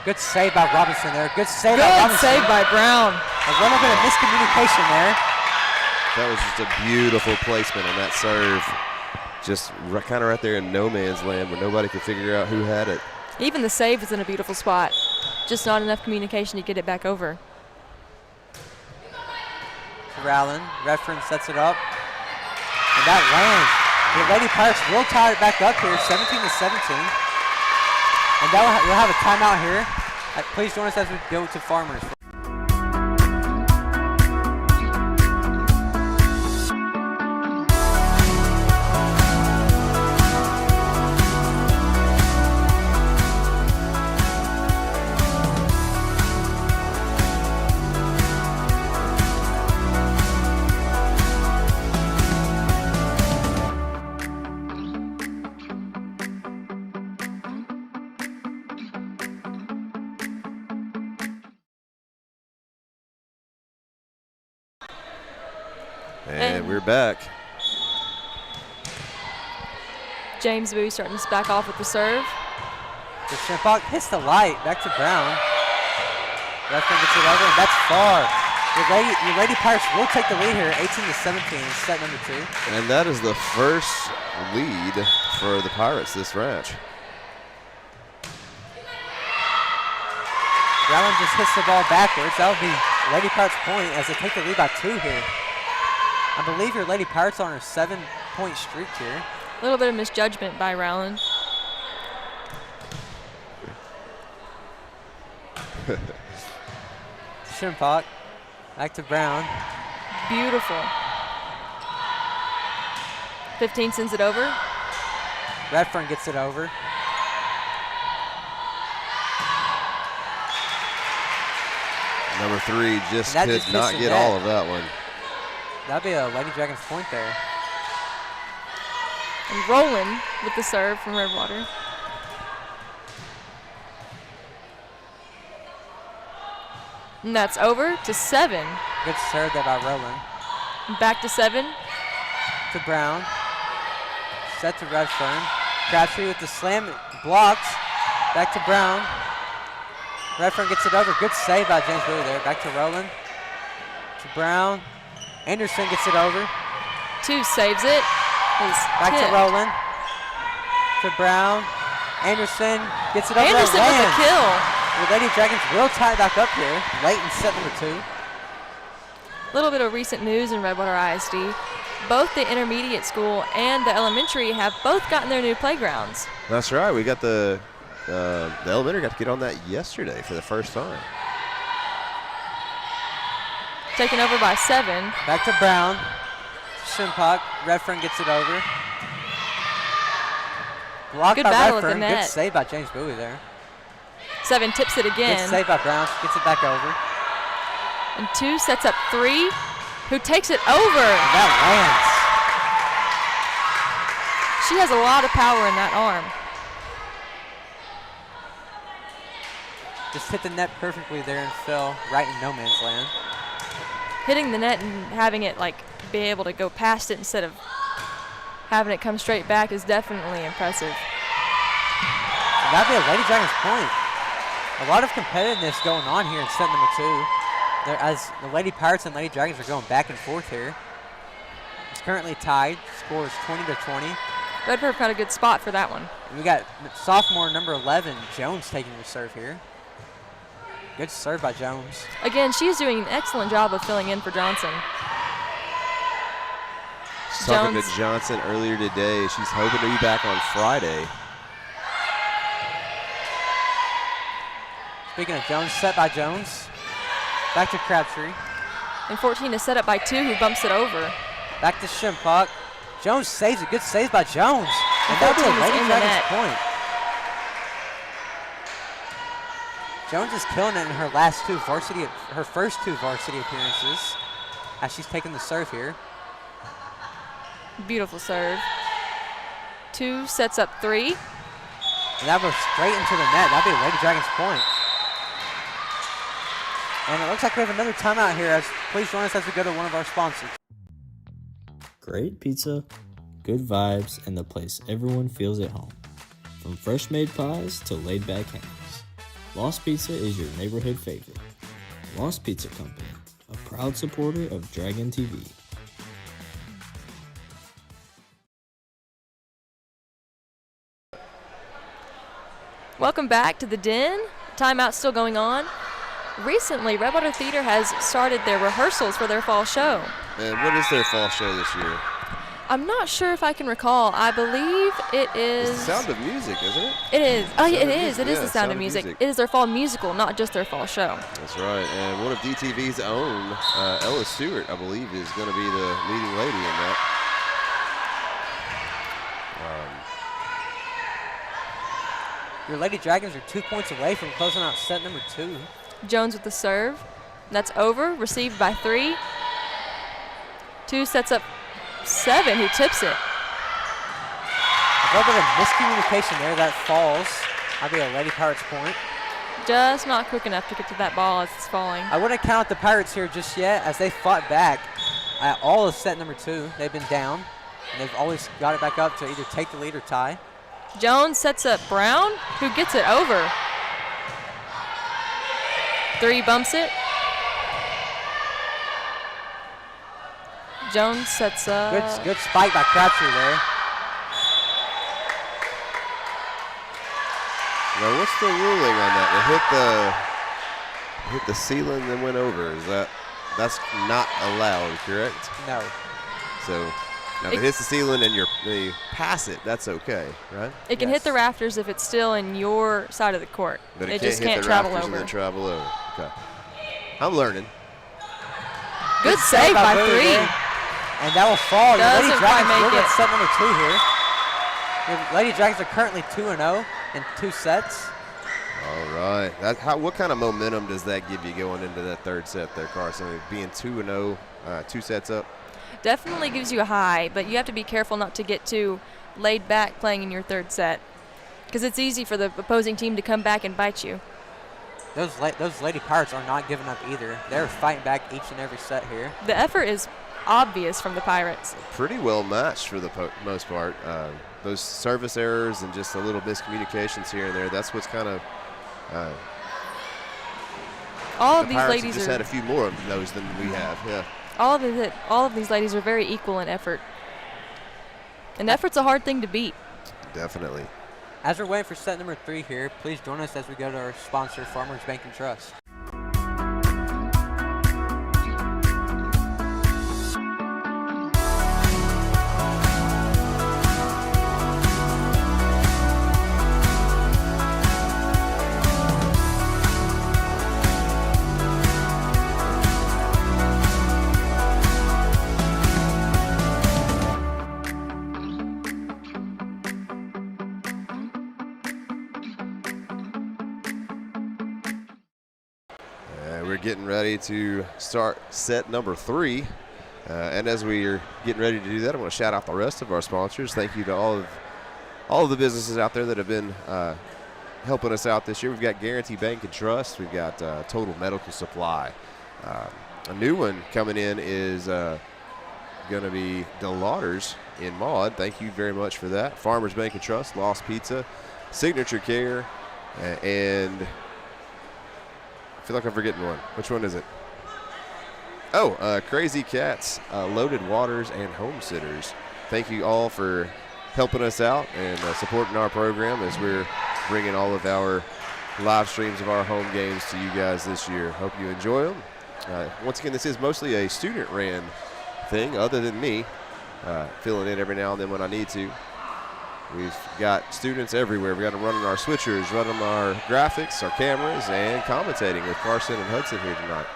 Good save by Robinson there. Good save by Good Robinson. save by Brown. A little bit of miscommunication there. That was just a beautiful placement on that serve. Just kind of right there in no man's land where nobody could figure out who had it. Even the save is in a beautiful spot. Just not enough communication to get it back over. Rowland. Redfern sets it up. And that lands. The Lady Pirates will tie it back up here, 17-17. And we'll have a timeout here. Please join us as we go to Farmers. And we're back. James Bowie starting to back off with the serve. The Shimpock hits the light. Back to Brown. Redfern gets it over, and that's far. Your Lady Pirates will take the lead here, 18-17, in set number 2. And that is the first lead for the Pirates this match. Rowland just hits the ball backwards. That would be Lady Pirates point as they take the lead by 2 here. I believe your Lady Pirates are on a 7-point streak here. A little bit of misjudgment by Rowland. Shimpock. Back to Brown. Beautiful. 15 sends it over. Redfern gets it over. Number 3 just That could just not missed the get net. all of that one. That'd be a Lady Dragons point there. And Roland with the serve from Redwater. And that's over to 7. Good serve there by Rowland. Back to 7. To Brown. Set to Redfern. Crabtree with the slam. Blocks. Back to Brown. Redfern gets it over. Good save by James Bowie there. Back to Rowland. To Brown. Anderson gets it over. 2 saves it. Back to Rowland. To Brown. Anderson gets it over. Anderson with the kill. The Lady Dragons will tie back up here late in set number 2. A little bit of recent news in Redwater ISD. Both the intermediate school and the elementary have both gotten their new playgrounds. That's right. We got the elementary got to get on that yesterday for the first time. Taken over by 7. Back to Brown. Shimpock. Redfern gets it over. Blocked Good by battle at the Redfern. net. Good save by James Bowie there. 7 tips it again. Good save by Brown. She gets it back over. And 2 sets up 3, who takes it over. And that lands. She has a lot of power in that arm. Just hit the net perfectly there and fell right in no man's land. Hitting the net and having it be able to go past it instead of having it come straight back is definitely impressive. And that'd be a Lady Dragons point. A lot of competitiveness going on here in set number 2. As the Lady Pirates and Lady Dragons are going back and forth here. It's currently tied. Score is 20-20. Redford found a good spot for that one. And we got sophomore number 11, Jones, taking the serve here. Good serve by Jones. Again, she's doing an excellent job of filling in for Johnson. She's talking to Johnson earlier today. She's hoping to be back on Friday. Speaking of Jones, set by Jones. Back to Crabtree. And 14 is set up by 2, who bumps it over. Back to Shimpock. Jones saves it. Good save by Jones. And that'll be a 14 is Lady in the Dragons net. point. Jones is killing it in her first two varsity appearances as she's taking the serve here. Beautiful serve. 2 sets up 3. And that goes straight into the net. That'll be a Lady Dragons point. And it looks like we have another timeout here. Please join us as we go to one of our sponsors. Great pizza, good vibes, and the place everyone feels at home. From fresh made pies to laid back hangs. Lost Pizza is your neighborhood favorite. Lost Pizza Company, a proud supporter of Dragon TV. Welcome back to the Den. Timeout's still going on. Recently, Redwater Theater has started their rehearsals for their fall show. And what is their fall show this year? I'm not sure if I can recall. I believe it is... It's the Sound of Music, isn't it? It is. Oh, yeah, it is. Music. It is Yeah, the Sound of Music. It is their fall musical, not just their fall show. That's right. And one of DTV's own, Ella Stewart, I believe, is going to be the leading lady in that. Your Lady Dragons are 2 points away from closing out set number 2. Jones with the serve. That's over. Received by 3. 2 sets up 7, who tips it. A little bit of miscommunication there. That falls. That'll be a Lady Pirates point. Just not quick enough to get to that ball as it's falling. I wouldn't count the Pirates here just yet as they fought back at all of set number 2. They've been down, and they've always got it back up to either take the lead or tie. Jones sets up Brown, who gets it over. 3 bumps it. Jones sets up. Good spike by Crabtree there. Now, what's the ruling on that? It hit the ceiling and then went over. That's not allowed, correct? No. So now if it hits the ceiling and you pass it, that's okay, right? It can hit the rafters if it's still in your side of the court. But it can't just hit can't the travel rafters over. and then travel over. Okay. I'm learning. Good save by 3. There. And that will fall. Your Lady Doesn't Dragons quite will make get it. set number 2 here. Your Lady Dragons are currently 2-0 in 2 sets. All right. What kind of momentum does that give you going into that third set there, Carson? Being 2-0, 2 sets up? Definitely gives you a high, but you have to be careful not to get too laid back playing in your third set, because it's easy for the opposing team to come back and bite you. Those Lady Pirates are not giving up either. They're fighting back each and every set here. The effort is obvious from the Pirates. Pretty well matched for the most part. Those service errors and just a little miscommunications here and there, that's what's kind of all of the these Pirates ladies just are had a few more of those than we have. Yeah. all of these ladies are very equal in effort. And effort's a hard thing to beat. Definitely. As we're waiting for set number 3 here, please join us as we go to our sponsor, Farmers Bank and Trust. We're getting ready to start set number 3. And as we are getting ready to do that, I want to shout out the rest of our sponsors. Thank you to all of the businesses out there that have been helping us out this year. We've got Guarantee Bank and Trust. We've got Total Medical Supply. A new one coming in is going to be DeLauders in Maud. Thank you very much for that. Farmers Bank and Trust, Lost Pizza, Signature Care, and I feel like I'm forgetting one. Which one is it? Oh, Crazy Cats, Loaded Waters, and Home Sitters. Thank you all for helping us out and supporting our program as we're bringing all of our live streams of our home games to you guys this year. Hope you enjoy them. Once again, this is mostly a student-ran thing, other than me filling in every now and then when I need to. We've got students everywhere. We've got them running our switchers, running our graphics, our cameras, and commentating with Carson and Hudson here tonight.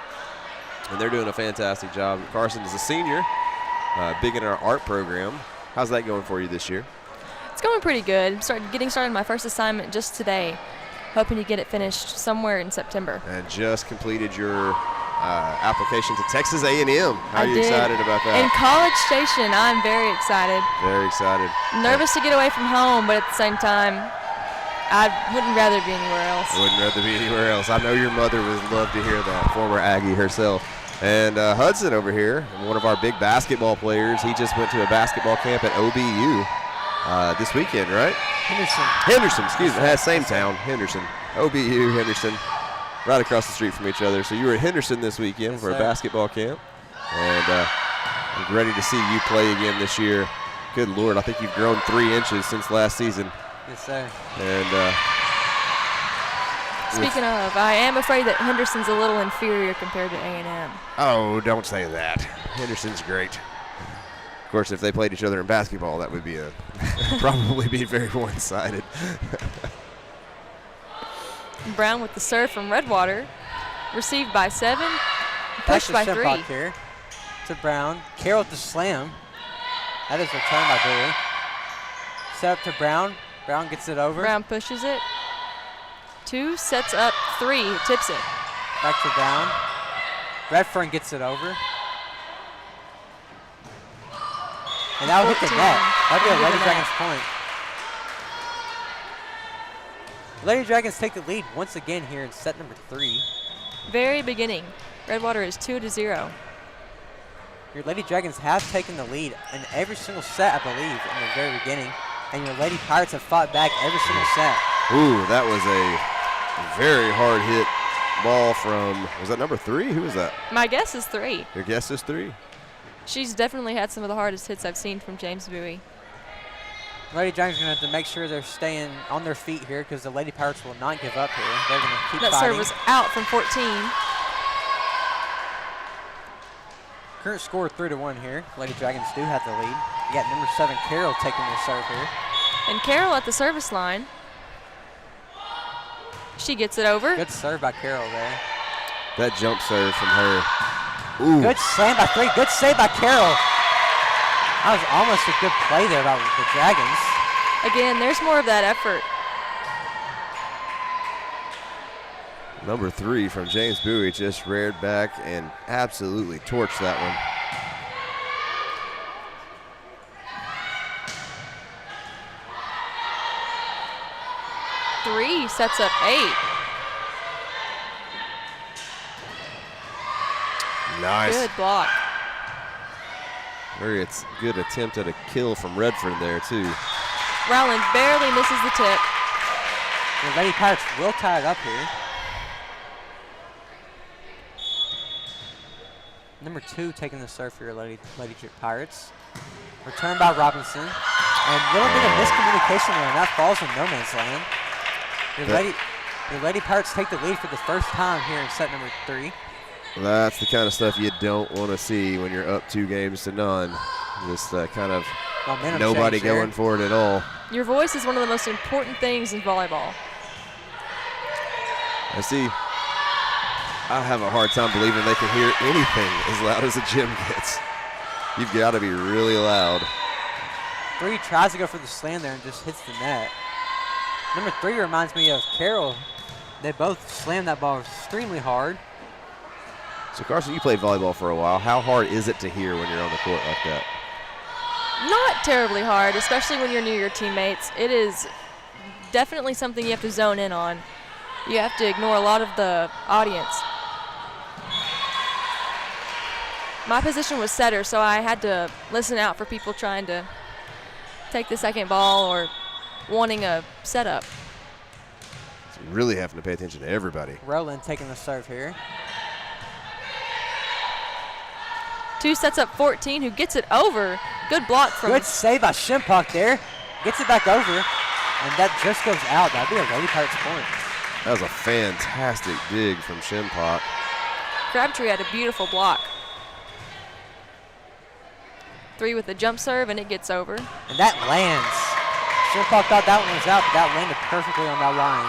And they're doing a fantastic job. Carson is a senior, big in our art program. How's that going for you this year? It's going pretty good. Getting started my first assignment just today. Hoping to get it finished somewhere in September. And just completed your application to Texas A&M. How are you excited about that? In College Station, I'm very excited. Very excited. Nervous to get away from home, but at the same time, I wouldn't rather be anywhere else. Wouldn't rather be anywhere else. I know your mother would love to hear that, former Aggie herself. And Hudson over here, one of our big basketball players, he just went to a basketball camp at OBU this weekend, right? Henderson, excuse me. Same town, Henderson. OBU, Henderson, right across the street from each other. So you were at Henderson this weekend for a basketball camp. And I'm ready to see you play again this year. Good Lord, I think you've grown 3 inches since last season. Yes, sir. And speaking of, I am afraid that Henderson's a little inferior compared to A&M. Oh, don't say that. Henderson's great. Of course, if they played each other in basketball, that would be probably be very one-sided. Brown with the serve from Redwater. Received by 7. Pushed by 3. Here to Brown. Carroll with the slam. That is returned by Bowie. Set up to Brown. Brown gets it over. Brown pushes it. 2, sets up 3, tips it. Back to Brown. Redfern gets it over. And that will hit the net. That'll be a Lady Dragons point. Lady Dragons take the lead once again here in set number 3. Very beginning. Redwater is 2-0. Your Lady Dragons have taken the lead in every single set, I believe, in the very beginning. And your Lady Pirates have fought back every single set. Ooh, that was a very hard hit ball from, was that number 3? Who was that? My guess is 3. Your guess is 3? She's definitely had some of the hardest hits I've seen from James Bowie. Lady Dragons are going to have to make sure they're staying on their feet here because the Lady Pirates will not give up here. They're going to keep that fighting. Serve was out from 14. Current score 3-1 here. Lady Dragons do have the lead. You got number 7 Carroll taking the serve here. And Carroll at the service line. She gets it over. Good serve by Carroll there. That jump serve from her. Ooh. Good slam by 3. Good save by Carroll. That was almost a good play there by the Dragons. Again, there's more of that effort. Number 3 from James Bowie just reared back and absolutely torched that one. Three sets up 8. Nice. Good block. Very good attempt at a kill from Redford there, too. Rowland barely misses the tip. The Lady Pirates will tie it up here. Number 2 taking the serve for your Lady Pirates. Returned by Robinson. And a little bit of miscommunication there, and that falls in no man's land. Your Lady Pirates take the lead for the first time here in set number 3. That's the kind of stuff you don't want to see when you're up 2-0. Just kind of Momentum nobody change there. going for it at all. Your voice is one of the most important things in volleyball. I have a hard time believing they can hear anything as loud as the gym gets. You've got to be really loud. 3 tries to go for the slam there and just hits the net. Number 3 reminds me of Carroll. They both slammed that ball extremely hard. So, Carson, you played volleyball for a while. How hard is it to hear when you're on the court like that? Not terribly hard, especially when you're near your teammates. It is definitely something you have to zone in on. You have to ignore a lot of the audience. My position was setter, so I had to listen out for people trying to take the second ball or wanting a setup. So really having to pay attention to everybody. Rowland taking the serve here. 2 sets up 14, who gets it over. Good block from. Good save by Shimpak there. Gets it back over, and that just goes out. That'd be a Lady Pirates point. That was a fantastic dig from Shimpak. Crabtree had a beautiful block. 3 with the jump serve, and it gets over. And that lands. Shimpak thought that one was out, but that landed perfectly on that line.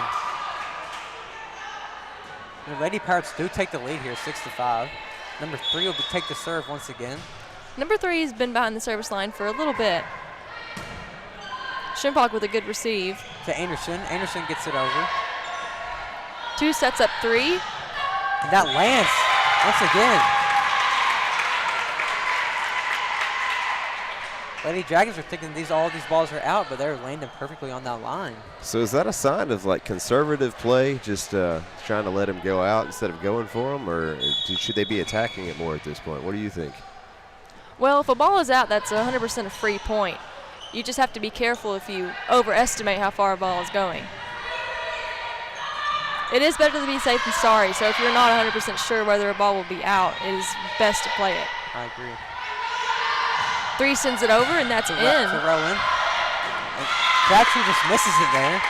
The Lady Pirates do take the lead here, 6-5. Number 3 will take the serve once again. Number 3 has been behind the service line for a little bit. Shimpak with a good receive. To Anderson. Anderson gets it over. 2 sets up 3. And that lands once again. Lady Dragons are thinking all these balls are out, but they're landing perfectly on that line. So is that a sign of like conservative play, just trying to let him go out instead of going for him, or should they be attacking it more at this point? What do you think? Well, if a ball is out, that's 100% a free point. You just have to be careful if you overestimate how far a ball is going. It is better to be safe than sorry, so if you're not 100% sure whether a ball will be out, it is best to play it. I agree. 3 sends it over, and that's in. To Rowan. Crabtree just misses it there.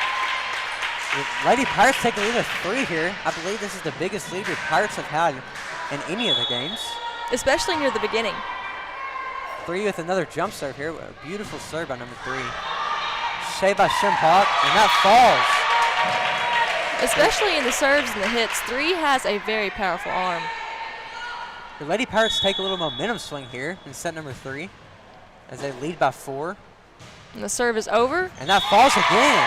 The Lady Pirates take a lead of 3 here. I believe this is the biggest lead the Pirates have had in any of the games. Especially near the beginning. 3 with another jump serve here. A beautiful serve by number 3. Save by Shimpak, and that falls. Especially in the serves and the hits, 3 has a very powerful arm. The Lady Pirates take a little momentum swing here in set number 3 as they lead by 4. And the serve is over. And that falls again.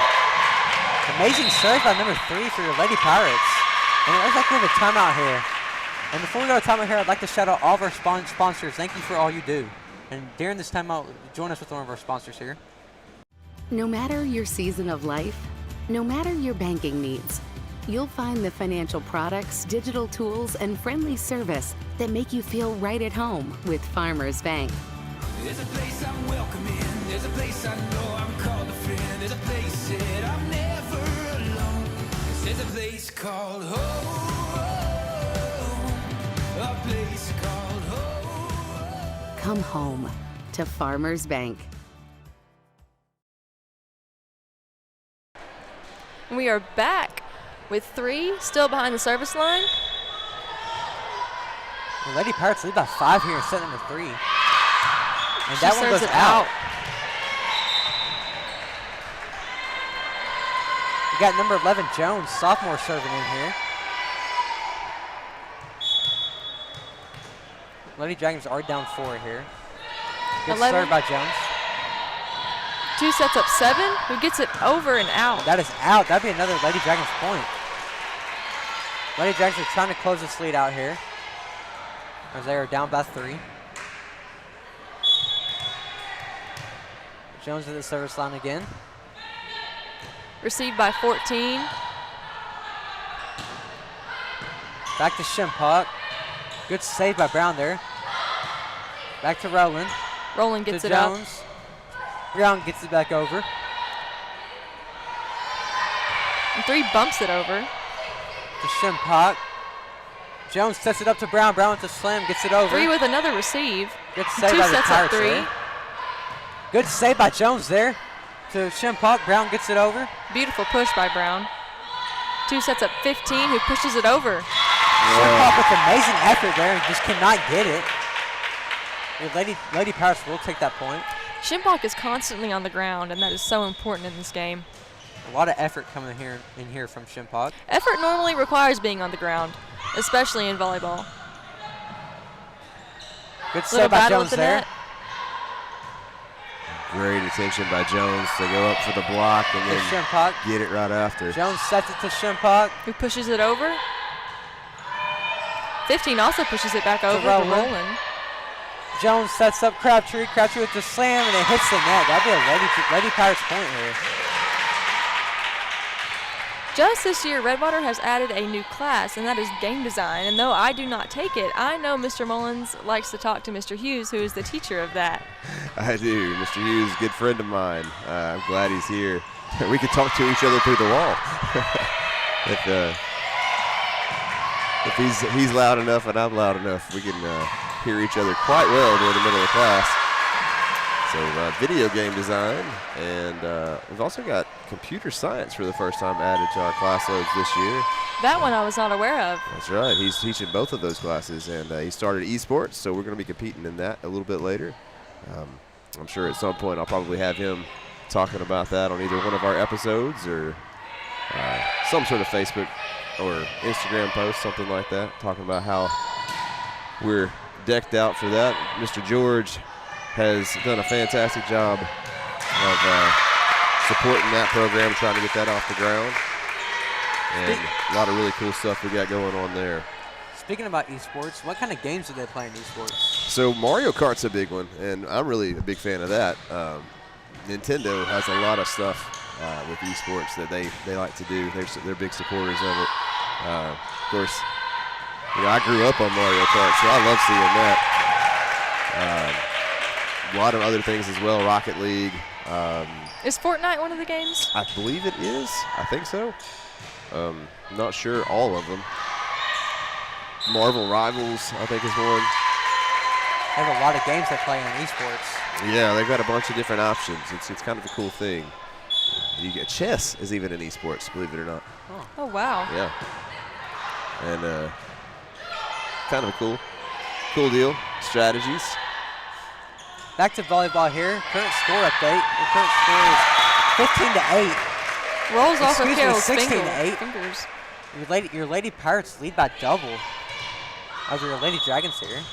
Amazing serve by number 3 for your Lady Pirates. And it looks like we have a timeout here. And before we go to timeout here, I'd like to shout out all of our sponsors. Thank you for all you do. And during this timeout, join us with one of our sponsors here. No matter your season of life, no matter your banking needs, you'll find the financial products, digital tools, and friendly service that make you feel right at home with Farmers Bank. There's a place I'm welcome in. There's a place I know I'm called a friend. There's a place that I'm never alone. There's a place called home. A place called home. Come home to Farmers Bank. We are back with 3 still behind the service line. The Lady Pirates lead by 5 here in set number 3. And She that one serves goes it out. We got number 11, Jones, sophomore, serving in here. Lady Dragons are down 4 here. Good 11. serve by Jones. 2 sets up 7, who gets it over and out. That is out. That'd be another Lady Dragons point. Lady Dragons are trying to close this lead out here as they are down by 3. Jones at the service line again. Received by 14. Back to Shimpak. Good save by Brown there. Back to Rowland. Rowland gets to it up. Jones. Brown gets it back over. And 3 bumps it over. To Shimpak. Jones sets it up to Brown. Brown with the slam, gets it over. 3 with another receive. Good save 2 by the sets up Pirates 3. there. Good save by Jones there. To Shimpak. Brown gets it over. Beautiful push by Brown. 2 sets up 15, who pushes it over. Shimpak with amazing effort there and just cannot get it. The Lady Pirates will take that point. Shimpak is constantly on the ground, and that is so important in this game. A lot of effort coming in here from Shimpak. Effort normally requires being on the ground, especially in volleyball. Good Little save by battle Jones at the there. net. Great attention by Jones to go up for the block and To then Shimpak. get it right after. Jones sets it to Shimpak. Who pushes it over. 15 also pushes it back over to Roland. Jones sets up Crabtree. Crabtree with the slam, and it hits the net. That'll be a Lady Pirates point here. Just this year, Redwater has added a new class, and that is game design. And though I do not take it, I know Mr. Mullins likes to talk to Mr. Hughes, who is the teacher of that. I do. Mr. Hughes, good friend of mine. I'm glad he's here. We can talk to each other through the wall. If he's loud enough and I'm loud enough, we can hear each other quite well during the middle of the class. So video game design, and we've also got computer science for the first time added to our class loads this year. That one I was not aware of. That's right. He's teaching both of those classes, and he started esports, so we're going to be competing in that a little bit later. I'm sure at some point I'll probably have him talking about that on either one of our episodes or some sort of Facebook or Instagram post, something like that, talking about how we're decked out for that. Mr. George has done a fantastic job of supporting that program, trying to get that off the ground. And a lot of really cool stuff we got going on there. Speaking about esports, what kind of games do they play in esports? So Mario Kart's a big one, and I'm really a big fan of that. Nintendo has a lot of stuff with esports that they like to do. They're big supporters of it. Of course, I grew up on Mario Kart, so I love seeing that. A lot of other things as well, Rocket League. Is Fortnite one of the games? I believe it is. I think so. Not sure all of them. Marvel Rivals, I think, is one. They have a lot of games they play on esports. Yeah, they've got a bunch of different options. It's kind of a cool thing. You get chess is even in esports, believe it or not. Oh wow. Yeah. And kind of a cool deal. Strategies. Back to volleyball here. Current score update. The current score is 15-8. Rolls off of Excuse me, Carol's 16-8. fingers. Your Lady Pirates lead by double over your Lady Dragons here.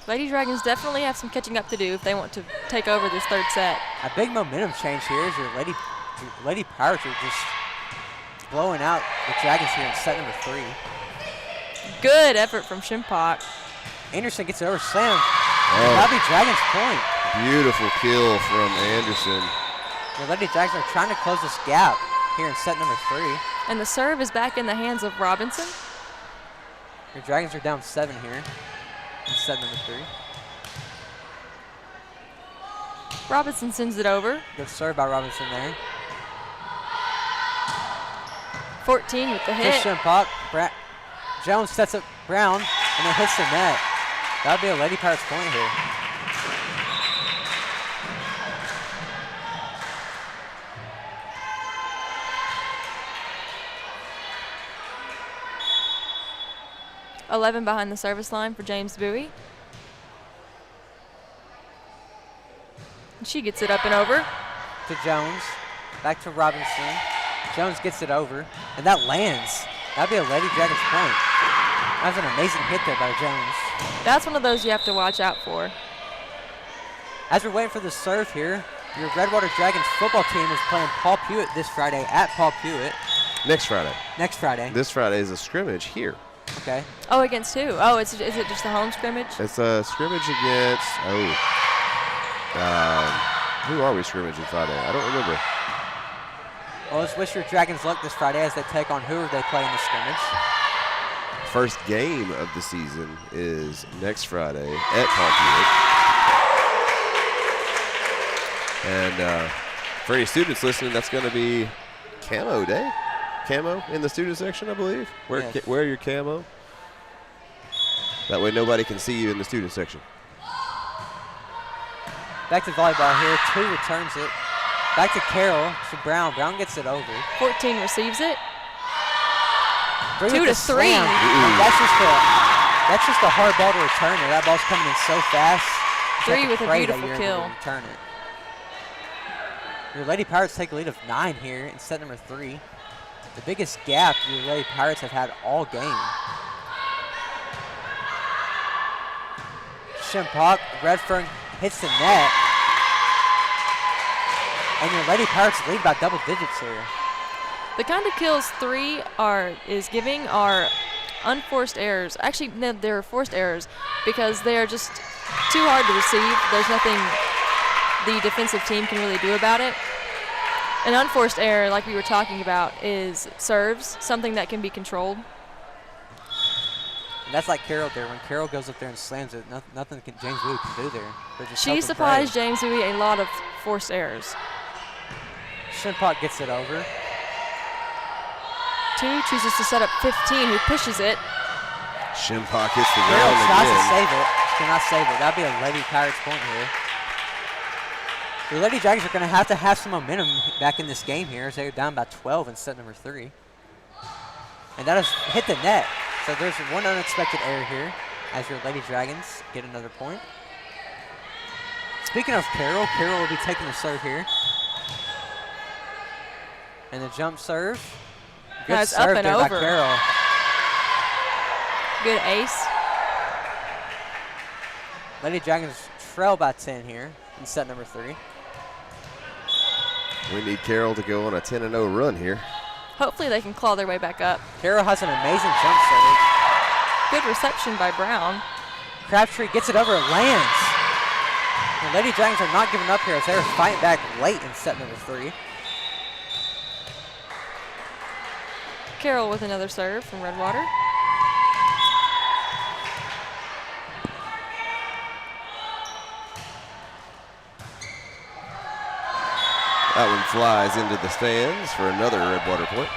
Lady Dragons definitely have some catching up to do if they want to take over this third set. A big momentum change here as your Lady Pirates are just blowing out the Dragons here in set number 3. Good effort from Shimpak. Anderson gets it over slam. That'll be Dragons point. Beautiful kill from Anderson. Your Lady Dragons are trying to close this gap here in set number 3. And the serve is back in the hands of Robinson. Your Dragons are down 7 here in set number 3. Robinson sends it over. Good serve by Robinson there. 14 with the hit. Shimpak. Jones sets up Brown, and it hits the net. That'll be a Lady Pirates point here. $11 behind the service line for James Bowie. And she gets it up and over. To Jones. Back to Robinson. Jones gets it over, and that lands. That'll be a Lady Dragons point. That was an amazing hit there by Jones. That's one of those you have to watch out for. As we're waiting for the serve here, your Redwater Dragons football team is playing Paul Pewitt this Friday at Paul Pewitt. Next Friday. Next Friday. This Friday is a scrimmage here. Okay. Oh, against who? Oh, is it just a home scrimmage? It's a scrimmage against, who are we scrimmaging Friday? I don't remember. Well, let's wish your Dragons luck this Friday as they take on who they play in the scrimmage. First game of the season is next Friday at Paul Pewitt. And for any students listening, that's going to be Camo Day. Camo in the student section, I believe. Wear your camo. That way nobody can see you in the student section. Back to volleyball here. 2 returns it. Back to Carroll, to Brown. Brown gets it over. 14 receives it. 2 to 3. That's just a hard ball to return it. That ball's coming in so fast. 3 with a beautiful kill. Return it. Your Lady Pirates take a lead of 9 here in set number 3. The biggest gap your Lady Pirates have had all game. Shimpak, Redfern hits the net. And your Lady Pirates lead by double digits here. The kind of kills 3 is giving are unforced errors. Actually, no, they're forced errors because they are just too hard to receive. There's nothing the defensive team can really do about it. An unforced error, like we were talking about, is serves, something that can be controlled. And that's like Carroll there. When Carroll goes up there and slams it, nothing James Bowie can do there. She supplies James Bowie a lot of forced errors. Shimpot gets it over. 2 chooses to set up 15, who pushes it. Shimpot hits the Carroll ground tries to again. save it. She cannot save it. That'd be a Lady Pirates point here. The Lady Dragons are going to have some momentum back in this game here as they're down by 12 in set number 3. And that has hit the net. So there's one unexpected error here as your Lady Dragons get another point. Speaking of Carroll, Carroll will be taking the serve here. And the jump serve. Good That's serve up and there by over. Carroll. Good ace. Lady Dragons trail by 10 here in set number 3. We need Carroll to go on a 10-0 run here. Hopefully they can claw their way back up. Carroll has an amazing jump serve. Good reception by Brown. Crabtree gets it over, it lands. The Lady Dragons are not giving up here as they're fighting back late in set number 3. Carroll with another serve from Redwater. That one flies into the stands for another Redwater point.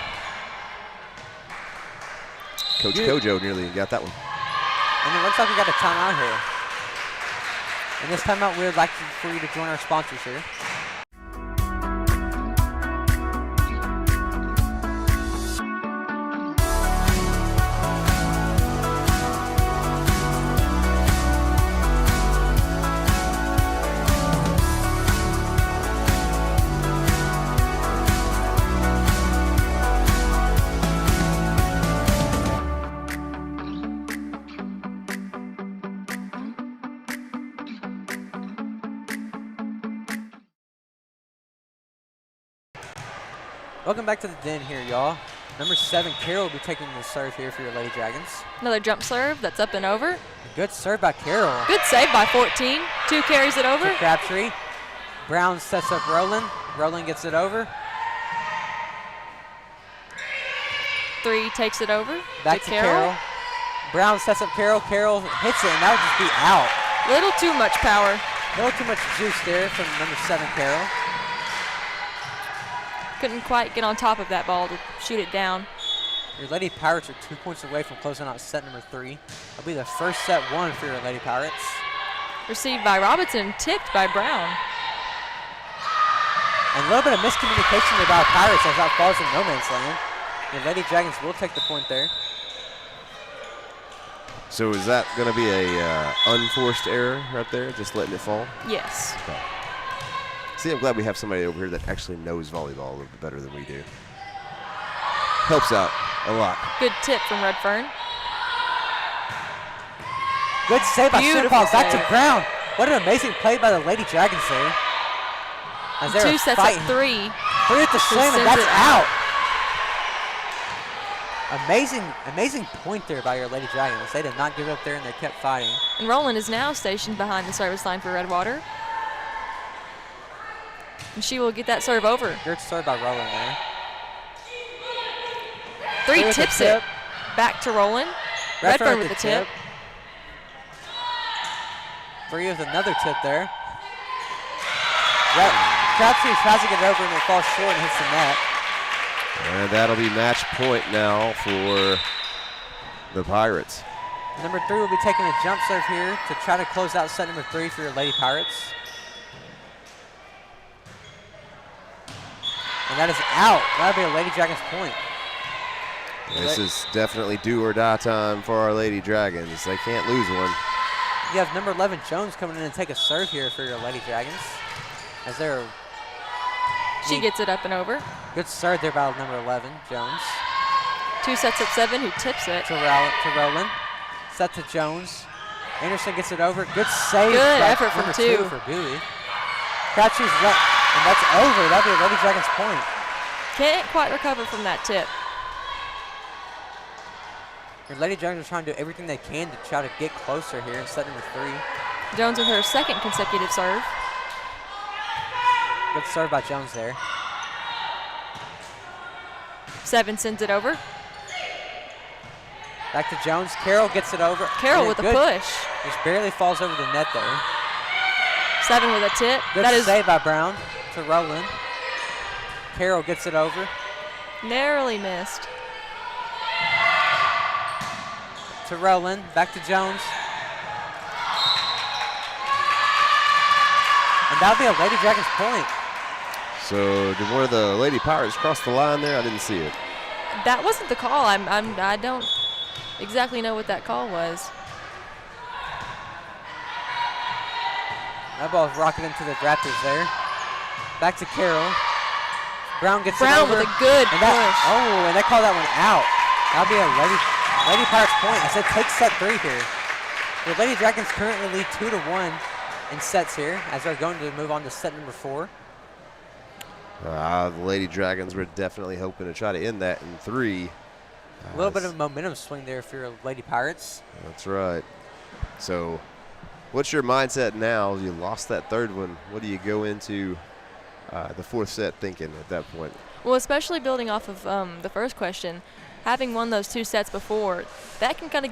Coach Kojo nearly got that one. And it looks like we got a timeout here. In this timeout, we would like for you to join our sponsors here. Welcome back to the den here, y'all. Number 7, Carroll will be taking the serve here for your Lady Dragons. Another jump serve that's up and over. Good serve by Carroll. Good save by 14. 2 carries it over. To Crabtree. Brown sets up Roland. Roland gets it over. 3 takes it over. Back to Carroll. Brown sets up Carroll. Carroll hits it, and that would just be out. Little too much power. A little too much juice there from number 7, Carroll. Couldn't quite get on top of that ball to shoot it down. Your Lady Pirates are 2 points away from closing out set number 3. That'll be the first set won for your Lady Pirates. Received by Robinson, tipped by Brown. And a little bit of miscommunication there by Pirates as that falls in no man's land. Your Lady Dragons will take the point there. So is that going to be a unforced error right there, just letting it fall? Yes. Okay. See, I'm glad we have somebody over here that actually knows volleyball a little bit better than we do. Helps out a lot. Good tip from Redfern. Good save by Beautiful Shimpot. Back to save. Brown. What an amazing play by the Lady Dragons there. As they 2 were sets fighting. up 3. 3 at the slam, and sends that's it out. Amazing point there by your Lady Dragons. They did not give up there, and they kept fighting. And Roland is now stationed behind the service line for Redwater. And she will get that serve over. Good serve by Roland there. 3 with the tips it. tip. Back to Roland. Redfern with the tip. 3 with another tip there. Crabtree tries to get it over, and it falls short and hits the net. And that'll be match point now for the Pirates. Number 3 will be taking a jump serve here to try to close out set number 3 for your Lady Pirates. And that is out. That'll be a Lady Dragons point. This is definitely do or die time for our Lady Dragons. They can't lose one. You have number 11 Jones coming in and take a serve here for your Lady Dragons. As they're She gets it up and over. good serve there by number 11 Jones. 2 sets up 7, who tips it. To Rowland. Set to Jones. Anderson gets it over. Good save. Good by effort from number 2. for Bowie. Crabtree's left, and that's over. That'll be a Lady Dragons point. Can't quite recover from that tip. Your Lady Dragons are trying to do everything they can to try to get closer here in set number 3. Jones with her second consecutive serve. Good serve by Jones there. 7 sends it over. Back to Jones. Carroll gets it over. Carroll And with a good- push. Just barely falls over the net there. 7 with a tip. Good That is save by Brown to Rowland. Carroll gets it over narrowly missed. to Rowland. Back to Jones. And that'll be a Lady Dragons point. So did one of the Lady Pirates cross the line there? I didn't see it. That wasn't the call. I don't exactly know what that call was. That ball's rocketing to the Raptors there. Back to Carroll. Brown gets it Brown over. with a good And that, push. oh, and they call that one out. That'll be a Lady Pirates point. I said take set 3 here. The Lady Dragons currently lead 2-1 in sets here as they're going to move on to set number 4. The Lady Dragons were definitely hoping to try to end that in 3. A little bit of a momentum swing there for your Lady Pirates. That's right. So what's your mindset now? You lost that third one. What do you go into the 4th set thinking at that point? Well, especially building off of the first question, having won those 2 sets before, that can kind of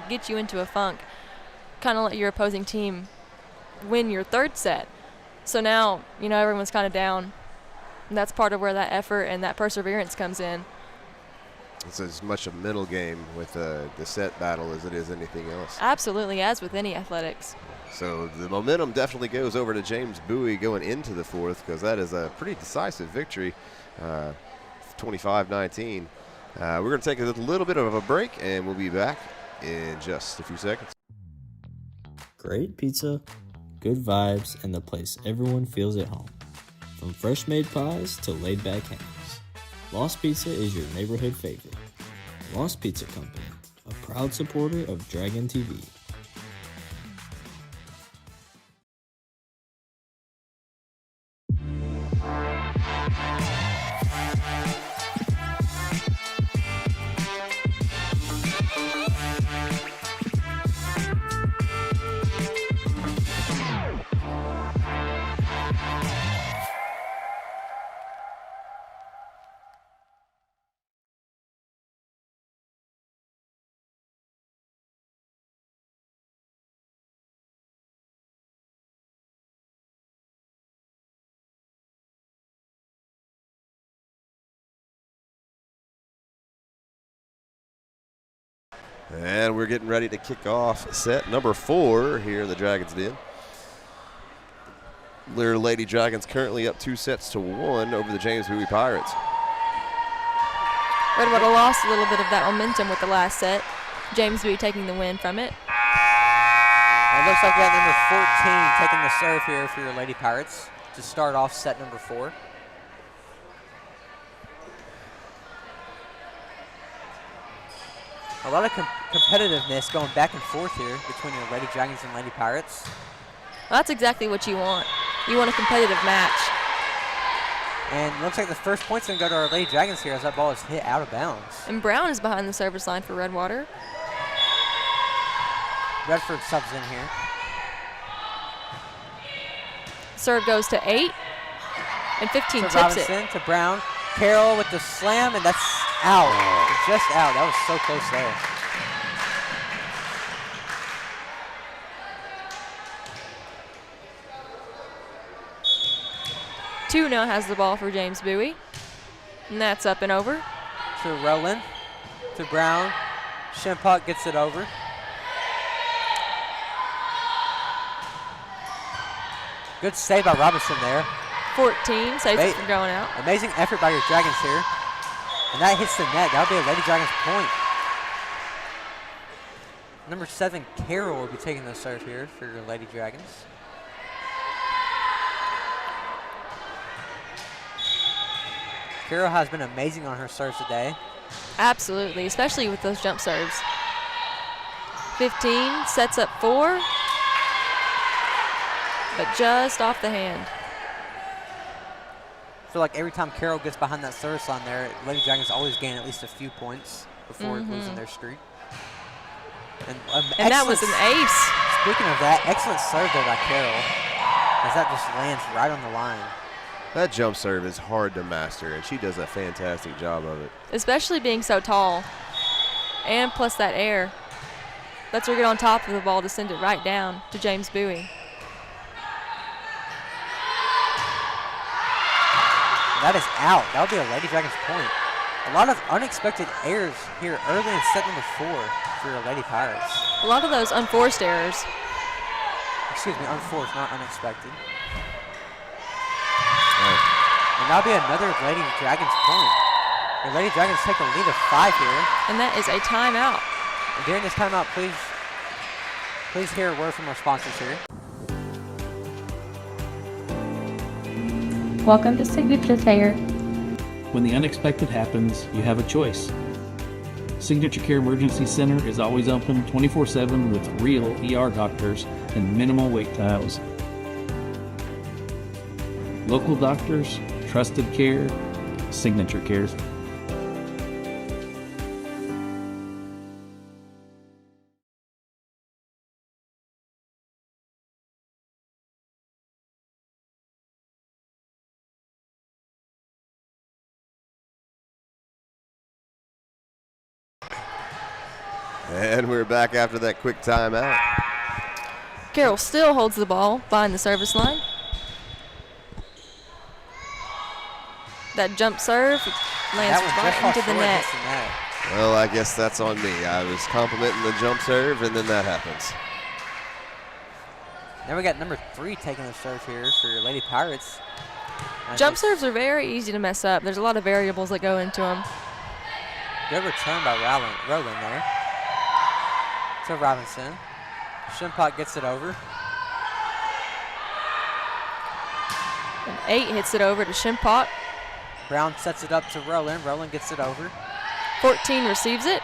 get you into a funk, kind of let your opposing team win your 3rd set. So now, everyone's kind of down. And that's part of where that effort and that perseverance comes in. It's as much a mental game with the set battle as it is anything else. Absolutely, as with any athletics. So the momentum definitely goes over to James Bowie going into the 4th, because that is a pretty decisive victory, 25-19. We're going to take a little bit of a break, and we'll be back in just a few seconds. Great pizza, good vibes, and the place everyone feels at home. From fresh made pies to laid back hams, Lost Pizza is your neighborhood favorite. Lost Pizza Company, a proud supporter of Dragon TV. And we're getting ready to kick off set number 4 here in the Dragons Den. Lady Dragons currently up 2 sets to 1 over the James Bowie Pirates. Redwater lost a little bit of that momentum with the last set. James Bowie taking the win from it. And it looks like we got number 14 taking the serve here for your Lady Pirates to start off set number 4. A lot of competitiveness going back and forth here between your Lady Dragons and Lady Pirates. Well, that's exactly what you want. You want a competitive match. And it looks like the first point's going to go to our Lady Dragons here as that ball is hit out of bounds. And Brown is behind the service line for Redwater. Redford subs in here. Serve goes to 8. And 15 To tips Robinson, it. to Brown. Carroll with the slam, and that's out. Just out. That was so close there. Two now has the ball for James Bowie. And that's up and over. To Rowland. To Brown. Shimpuck gets it over. Good save by Robinson there. 14 saves it from going out. Amazing effort by your Dragons here. And that hits the net. That'll be a Lady Dragons point. Number 7, Carroll will be taking the serve here for your Lady Dragons. Carroll has been amazing on her serves today. Absolutely, especially with those jump serves. 15 sets up 4. But just off the hand. I feel like every time Carroll gets behind that service line there, Lady Dragons always gain at least a few points. before losing their streak. And that was an ace. Speaking of that, excellent serve there by Carroll, as that just lands right on the line. That jump serve is hard to master, and she does a fantastic job of it. Especially being so tall. And plus that air. Lets her get on top of the ball to send it right down to James Bowie. That is out. That would be a Lady Dragons point. A lot of unexpected errors here early in set number 4 for your Lady Pirates. A lot of those unforced errors. Excuse me, unforced, not unexpected. Right. And that'll be another Lady Dragons point. Your Lady Dragons take a lead of 5 here. And that is a timeout. And during this timeout, please hear a word from our sponsors here. Welcome to Signature Care. When the unexpected happens, you have a choice. Signature Care Emergency Center is always open 24/7 with real ER doctors and minimal wait times. Local doctors, trusted care, Signature Cares. And we're back after that quick timeout. Carroll still holds the ball behind the service line. That jump serve lands right into the net. Well, I guess that's on me. I was complimenting the jump serve, and then that happens. Then we got number 3 taking the serve here for your Lady Pirates. Jump serves are very easy to mess up. There's a lot of variables that go into them. Good return by Rowland there. To Robinson. Shimpot gets it over. And 8 hits it over to Shimpot. Brown sets it up to Rowland. Rowland gets it over. 14 receives it.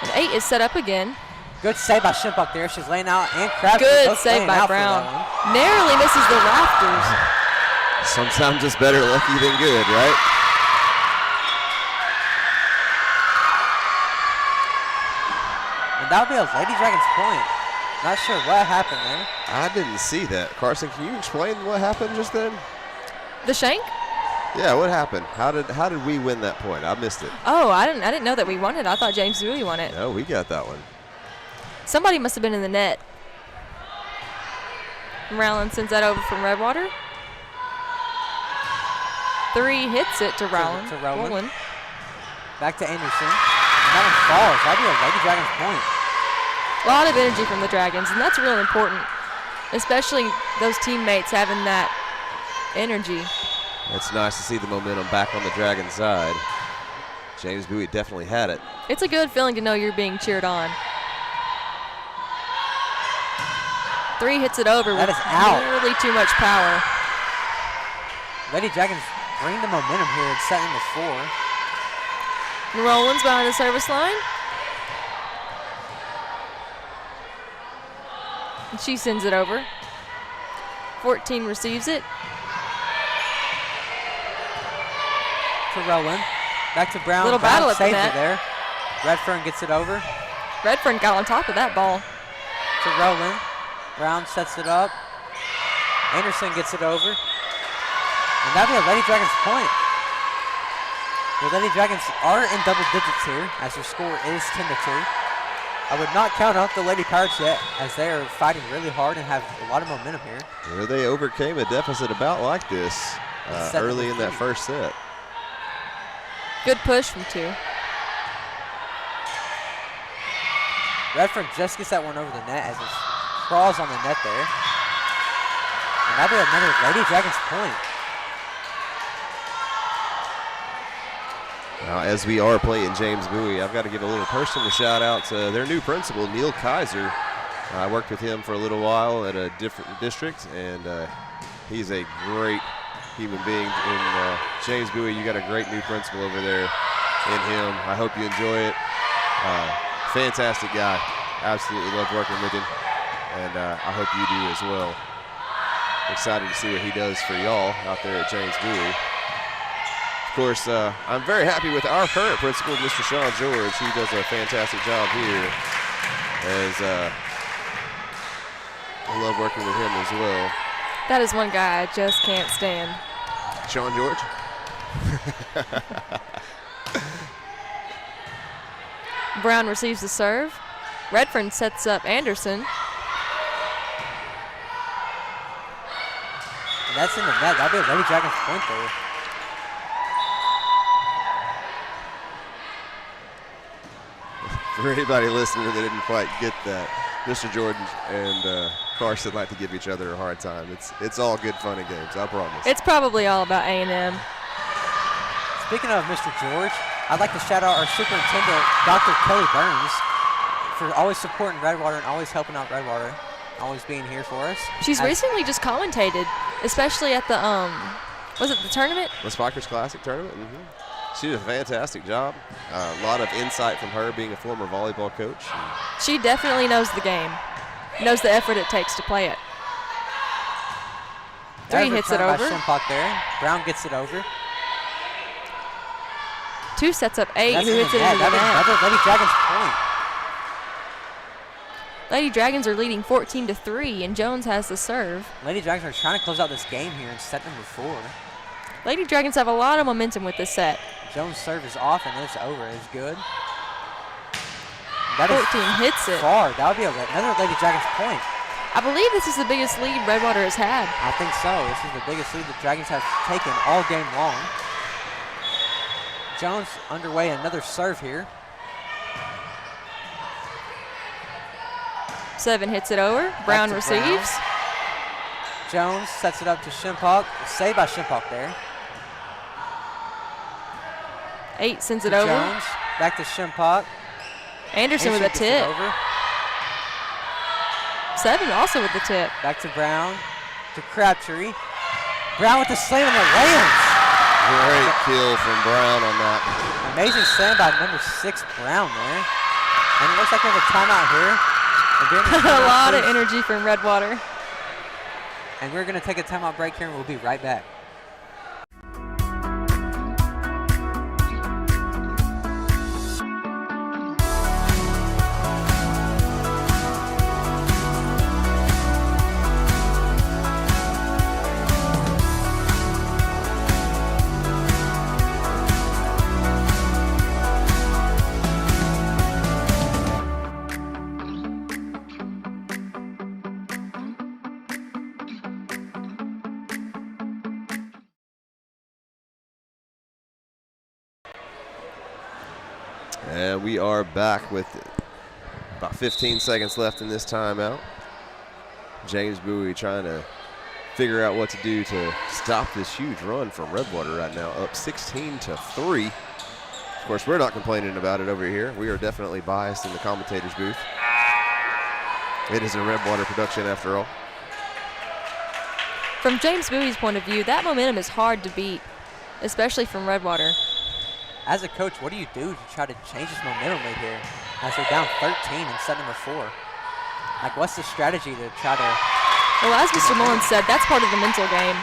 And 8 is set up again. Good save by Shimpot there. She's laying out and Crabtree. Good save by Brown. Narrowly misses the rafters. Sometimes it's better lucky than good, right? And that'll be a Lady Dragons point. Not sure what happened there. I didn't see that. Carson, can you explain what happened just then? The shank? Yeah, what happened? How did we win that point? I missed it. Oh, I didn't know that we won it. I thought James Bowie won it. No, we got that one. Somebody must have been in the net. Rowland sends that over from Redwater. 3 hits it to Rowland. Rowland. Back to Anderson. And that one falls. That'd be a Lady Dragons point. A lot of energy from the Dragons, and that's really important, especially those teammates having that energy. It's nice to see the momentum back on the Dragon side. James Bowie definitely had it. It's a good feeling to know you're being cheered on. 3 hits it over That with is out. nearly too much power. Lady Dragons bring the momentum here in set number 4. And Rowland's behind the service line. And she sends it over. 14 receives it. To Rowland. Back to Brown. Little Brown battle at the saves net. it there. Redfern gets it over. Redfern got on top of that ball. To Rowland. Brown sets it up. Anderson gets it over. And that'll be a Lady Dragons point. The Lady Dragons are in double digits here, as their score is 10-2. I would not count out the Lady Pirates yet, as they are fighting really hard and have a lot of momentum here. Well, they overcame a deficit about like this early in that first set. Good push from 2. Redfern just gets that one over the net as it crawls on the net there. And that'll be another Lady Dragons point. Now, as we are playing James Bowie, I've got to give a little personal shout out to their new principal, Neil Kaiser. I worked with him for a little while at a different district, and he's a great human being. And James Bowie, you got a great new principal over there in him. I hope you enjoy it. Fantastic guy. Absolutely love working with him, and I hope you do as well. Excited to see what he does for y'all out there at James Bowie. Of course, I'm very happy with our current principal, Mr. Sean George. He does a fantastic job here. I love working with him as well. That is one guy I just can't stand. Sean George? Brown receives the serve. Redfern sets up Anderson. And that's in the net. That'll be a Lady Dragons point there. For anybody listening that didn't quite get that, Mr. Jordan and Carson like to give each other a hard time. It's all good fun and games, I promise. It's probably all about A&M. Speaking of Mr. George, I'd like to shout out our superintendent, Dr. Kelly Burns, for always supporting Redwater and always helping out Redwater, always being here for us. She's recently just commentated, especially at the, was it the tournament? The Spikers Classic tournament? Mm-hmm. She did a fantastic job. A lot of insight from her being a former volleyball coach. She definitely knows the game, knows the effort it takes to play it. Three hits it over. By there. Brown gets it over. Two sets up eight, That's who hits it into the net. Another Lady Dragons point. Lady Dragons are leading 14-3, and Jones has the serve. Lady Dragons are trying to close out this game here in set number 4. Lady Dragons have a lot of momentum with this set. Jones' serve is off, and it's over. It's good. 14 hits it. Far. That would be another Lady Dragons point. I believe this is the biggest lead Redwater has had. I think so. This is the biggest lead the Dragons have taken all game long. Jones underway another serve here. 7 hits it over. Brown receives. Jones sets it up to Shimpock. Saved by Shimpock there. 8 sends it over. Jones back to Shimpock. Anderson with a tip. 7 also with the tip. Back to Brown. To Crabtree. Brown with the slam and it lands. Great kill from Brown on that. Amazing slam by number 6 Brown there. And it looks like we have a timeout here. A lot of energy from Redwater. And we're going to take a timeout break here and we'll be right back. And we are back with about 15 seconds left in this timeout. James Bowie trying to figure out what to do to stop this huge run from Redwater right now, up 16-3. Of course, we're not complaining about it over here. We are definitely biased in the commentator's booth. It is a Redwater production after all. From James Bowie's point of view, that momentum is hard to beat, especially from Redwater. As a coach, what do you do to try to change this momentum right here as they're down 13 in set number 4? Like, what's the strategy to try to... Well, as Mr. Mullins said, that's part of the mental game.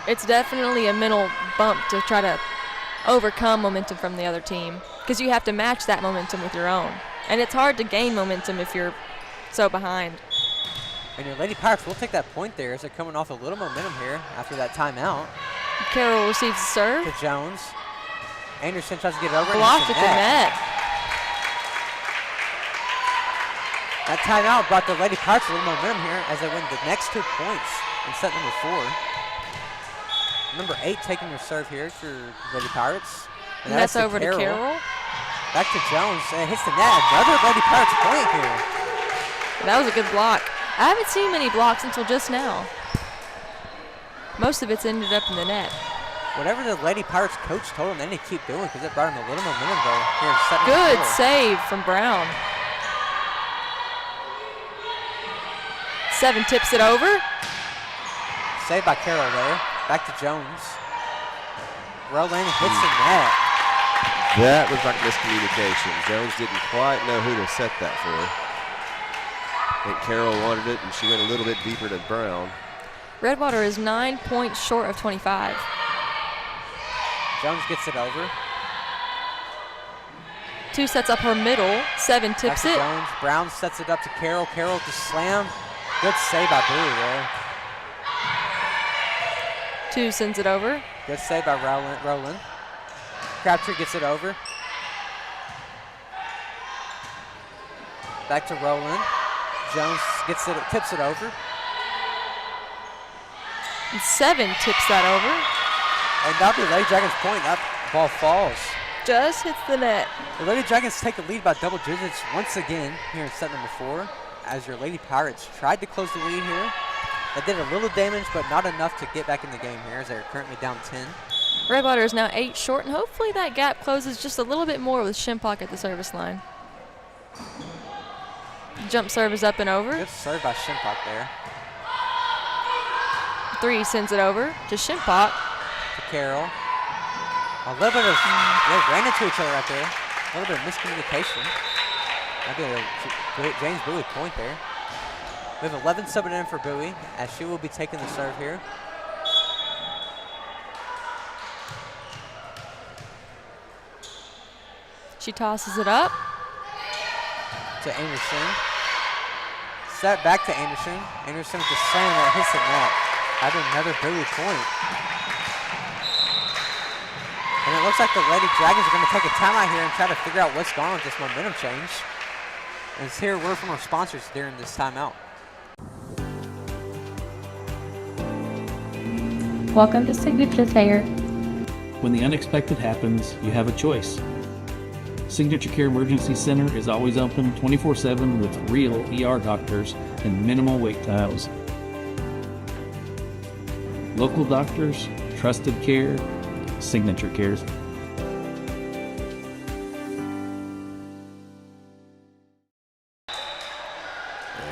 It's definitely a mental bump to try to overcome momentum from the other team because you have to match that momentum with your own. And it's hard to gain momentum if you're so behind. And your Lady Pirates will take that point there as they're coming off a little momentum here after that timeout. Carroll receives the serve. To Jones. Anderson tries to get it over. Blocked at the net. That timeout brought the Lady Pirates a little momentum here as they win the next 2 points in set number 4. Number 8 taking their serve here for Lady Pirates. And that's over to Carroll. Back to Jones and hits the net. Another Lady Pirates point here. That was a good block. I haven't seen many blocks until just now. Most of it's ended up in the net. Whatever the Lady Pirates coach told them, they need to keep doing because it brought them a little momentum though here in set number 4. Good save from Brown. 7 tips it over. Saved by Carroll there. Back to Jones. Roland hits the net. That was like miscommunication. Jones didn't quite know who to set that for. I think Carroll wanted it, and she went a little bit deeper to Brown. Redwater is 9 points short of 25. Jones gets it over. 2 sets up her middle. 7 Back tips to it. Jones. Brown sets it up to Carroll. Carroll with the slam. Good save by Bowie there. 2 sends it over. Good save by Rowland. Crabtree gets it over. Back to Rowland. Jones tips it over. And 7 tips that over. And that'll be Lady Dragons' point. That ball falls. Just hits the net. The Lady Dragons take the lead by double digits once again here in set number 4, as your Lady Pirates tried to close the lead here. They did a little damage, but not enough to get back in the game here, as they're currently down 10. Redwater is now 8 short, and hopefully that gap closes just a little bit more with Shimpock at the service line. Jump serve is up and over. Good serve by Shimpock there. 3 sends it over to Shimpock. To Carroll. A little bit of, they ran into each other right there. A little bit of miscommunication. That'd be a James Bowie point there. We have 11 subbing in for Bowie, as she will be taking the serve here. She tosses it up. To Anderson. Set back to Anderson. Anderson with the slam that hits the net. That'd be another Bowie point. And it looks like the Lady Dragons are going to take a timeout here and try to figure out what's going on with this momentum change. And let's hear a word from our sponsors during this timeout. Welcome to Signature Tire. When the unexpected happens, you have a choice. Signature Care Emergency Center is always open 24/7 with real ER doctors and minimal wait times. Local doctors, trusted care, Signature Cares.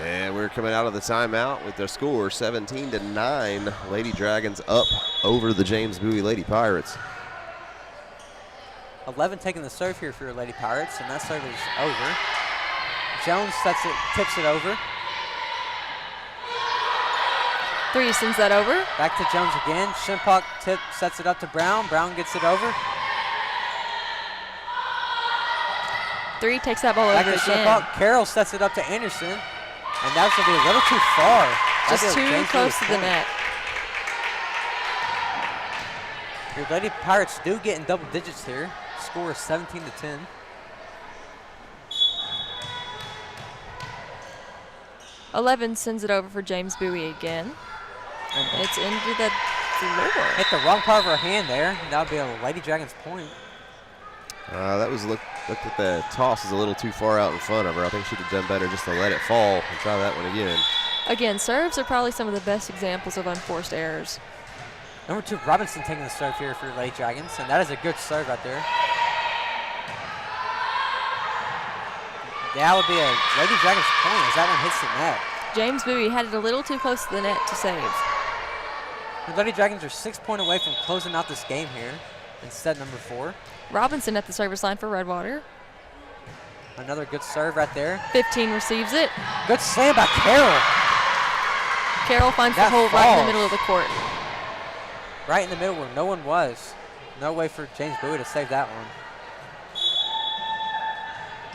And we're coming out of the timeout with their score 17-9. Lady Dragons up over the James Bowie Lady Pirates. 11 taking the serve here for your Lady Pirates, and that serve is over. Jones tips it over. 3 sends that over. Back to Jones again. Shimpock sets it up to Brown. Brown gets it over. 3 takes that ball Back over to again. Shimpock. Carroll sets it up to Anderson. And that's going to be a little too far. Just That'd be a too James close Bowie to the point. net. Your Lady Pirates do get in double digits here. Score is 17-10. Eleven sends it over for James Bowie again. And It's into the floor. hit the wrong part of her hand there. That would be a Lady Dragons point. That was looked at the toss is a little too far out in front of her. I think she'd have done better just to let it fall and try that one again. Again, serves are probably some of the best examples of unforced errors. Number 2, Robinson taking the serve here for your Lady Dragons, and that is a good serve right there. That would be a Lady Dragons point as that one hits the net. James Bowie had it a little too close to the net to save. The Lady Dragons are 6 points away from closing out this game here in set number 4. Robinson at the service line for Redwater. Another good serve right there. 15 receives it. Good slam by Carroll. Carroll finds the That hole right in the falls. middle of the court. Right in the middle where no one was. No way for James Bowie to save that one.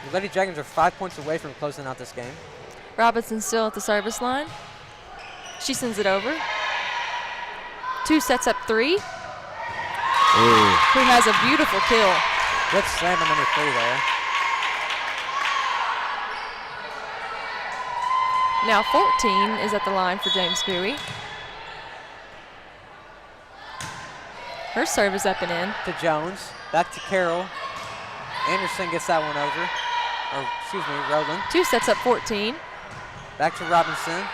The Lady Dragons are 5 points away from closing out this game. Robinson still at the service line. She sends it over. 2 sets up 3. Who has a beautiful kill. Good slam on number 3 there. Now 14 is at the line for James Bowie. Her serve is up and in. To Jones. Back to Carroll. Anderson gets that one over. Or, excuse me, Rowland. 2 sets up 14. Back to Robinson.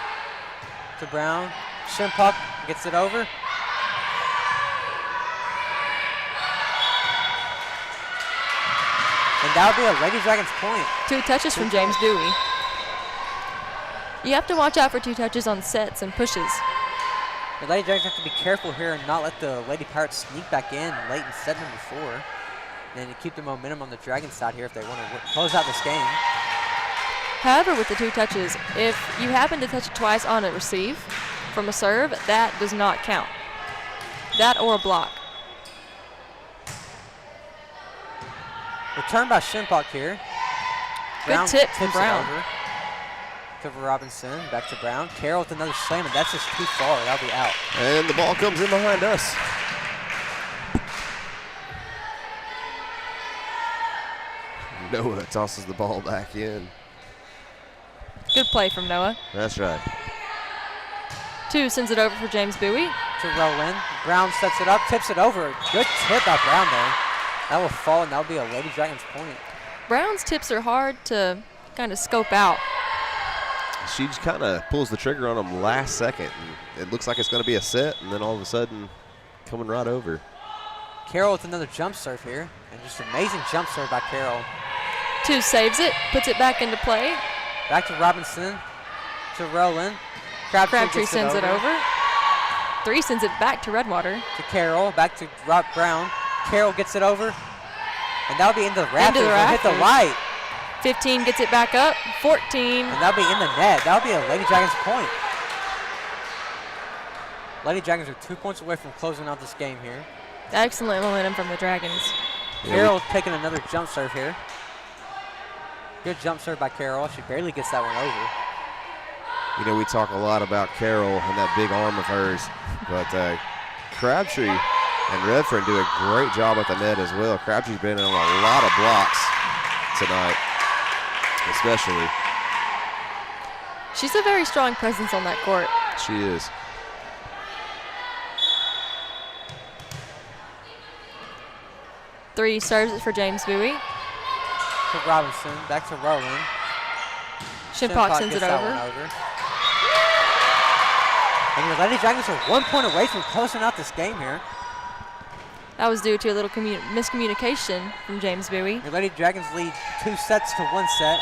To Brown. Shimpock gets it over. And that would be a Lady Dragons point. 2 touches from James Bowie. You have to watch out for 2 touches on sets and pushes. The Lady Dragons have to be careful here and not let the Lady Pirates sneak back in late in set number 4. And to keep the momentum on the Dragon side here if they want to close out this game. However, with the 2 touches, if you happen to touch it twice on a receive from a serve, that does not count. That or a block. Return by Shimpock here. Good tip from tips it Brown. over Robinson, back to Brown. Carroll with another slam, and that's just too far. That'll be out. And the ball comes in behind us. Noah tosses the ball back in. Good play from Noah. That's right. 2 sends it over for James Bowie. To Roland. Brown sets it up, tips it over. Good tip by Brown there. That will fall, and that'll be a Lady Dragons point. Brown's tips are hard to kind of scope out. She just kind of pulls the trigger on him last second. And it looks like it's going to be a set, and then all of a sudden, coming right over. Carroll with another jump serve here. And just amazing jump serve by Carroll. 2 saves it, puts it back into play. Back to Robinson. To Roland. Crabtree sends it over. 3 sends it back to Redwater. To Carroll. Back to Brown. Carroll gets it over. And that'll be into the rafters. Into the Hit the rafters. light. 15 gets it back up. 14. And that'll be in the net. That'll be a Lady Dragons point. Lady Dragons are 2 points away from closing out this game here. Excellent momentum from the Dragons. Carroll taking another jump serve here. Good jump serve by Carroll. She barely gets that one over. You know, we talk a lot about Carroll and that big arm of hers, but Crabtree and Redfern do a great job at the net as well. Crabtree's been on a lot of blocks tonight, especially. She's a very strong presence on that court. She is. Three serves it for James Bowie. To Robinson, back to Roland. Shimpock sends gets it that over. one over. And your Lady Dragons are 1 point away from closing out this game here. That was due to a little miscommunication from James Bowie. Your Lady Dragons lead 2 sets to 1 set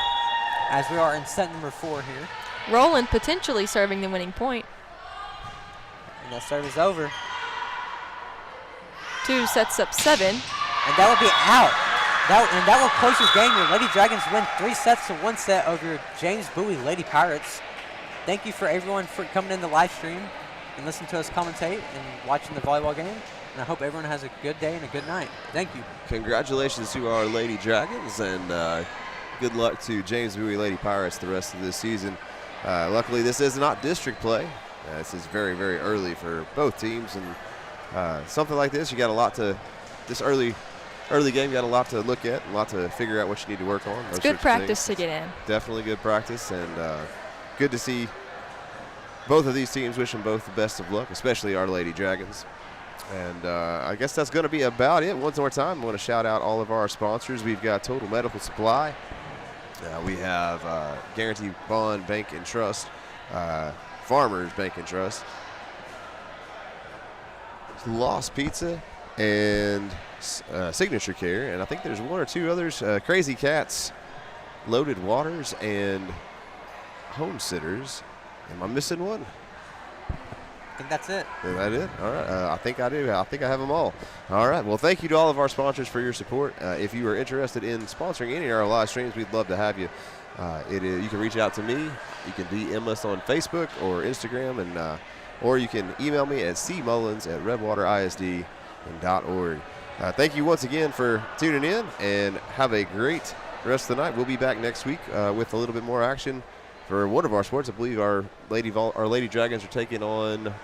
as we are in set number 4 here. Roland potentially serving the winning point. And that serve is over. 2 sets up 7. And that will be out. That will close your game. Your Lady Dragons win 3 sets to 1 set over your James Bowie Lady Pirates. Thank you for everyone for coming in the live stream and listening to us commentate and watching the volleyball game. And I hope everyone has a good day and a good night. Thank you. Congratulations to our Lady Dragons, and good luck to James Bowie Lady Pirates the rest of this season. Luckily, this is not district play. This is very, very early for both teams, and something like this, you got a lot to. This early game, you got a lot to look at, a lot to figure out what you need to work on. It's good practice to get in. Definitely good practice, and good to see both of these teams. Wish them both the best of luck, especially our Lady Dragons. And I guess that's going to be about it. One more time, I want to shout out all of our sponsors. We've got Total Medical Supply. We have Guarantee Bond Bank and Trust, Farmers Bank and Trust, Lost Pizza, and Signature Care. And I think there's 1 or 2 others. Crazy Cats, Loaded Waters, and Home Sitters. Am I missing one? I think that's it. Is that it? All right. I think I do. I think I have them all. All right. Well, thank you to all of our sponsors for your support. If you are interested in sponsoring any of our live streams, we'd love to have you. You can reach out to me. You can DM us on Facebook or Instagram, and or you can email me at cmullins@redwaterisd.org. Thank you once again for tuning in, and have a great rest of the night. We'll be back next week with a little bit more action for one of our sports. I believe our Lady Dragons are taking on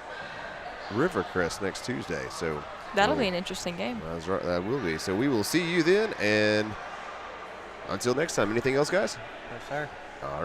Rivercrest next Tuesday. So that'll be an interesting game. That's right, that will be. So we will see you then, and until next time. Anything else, guys? Yes, sir. All right.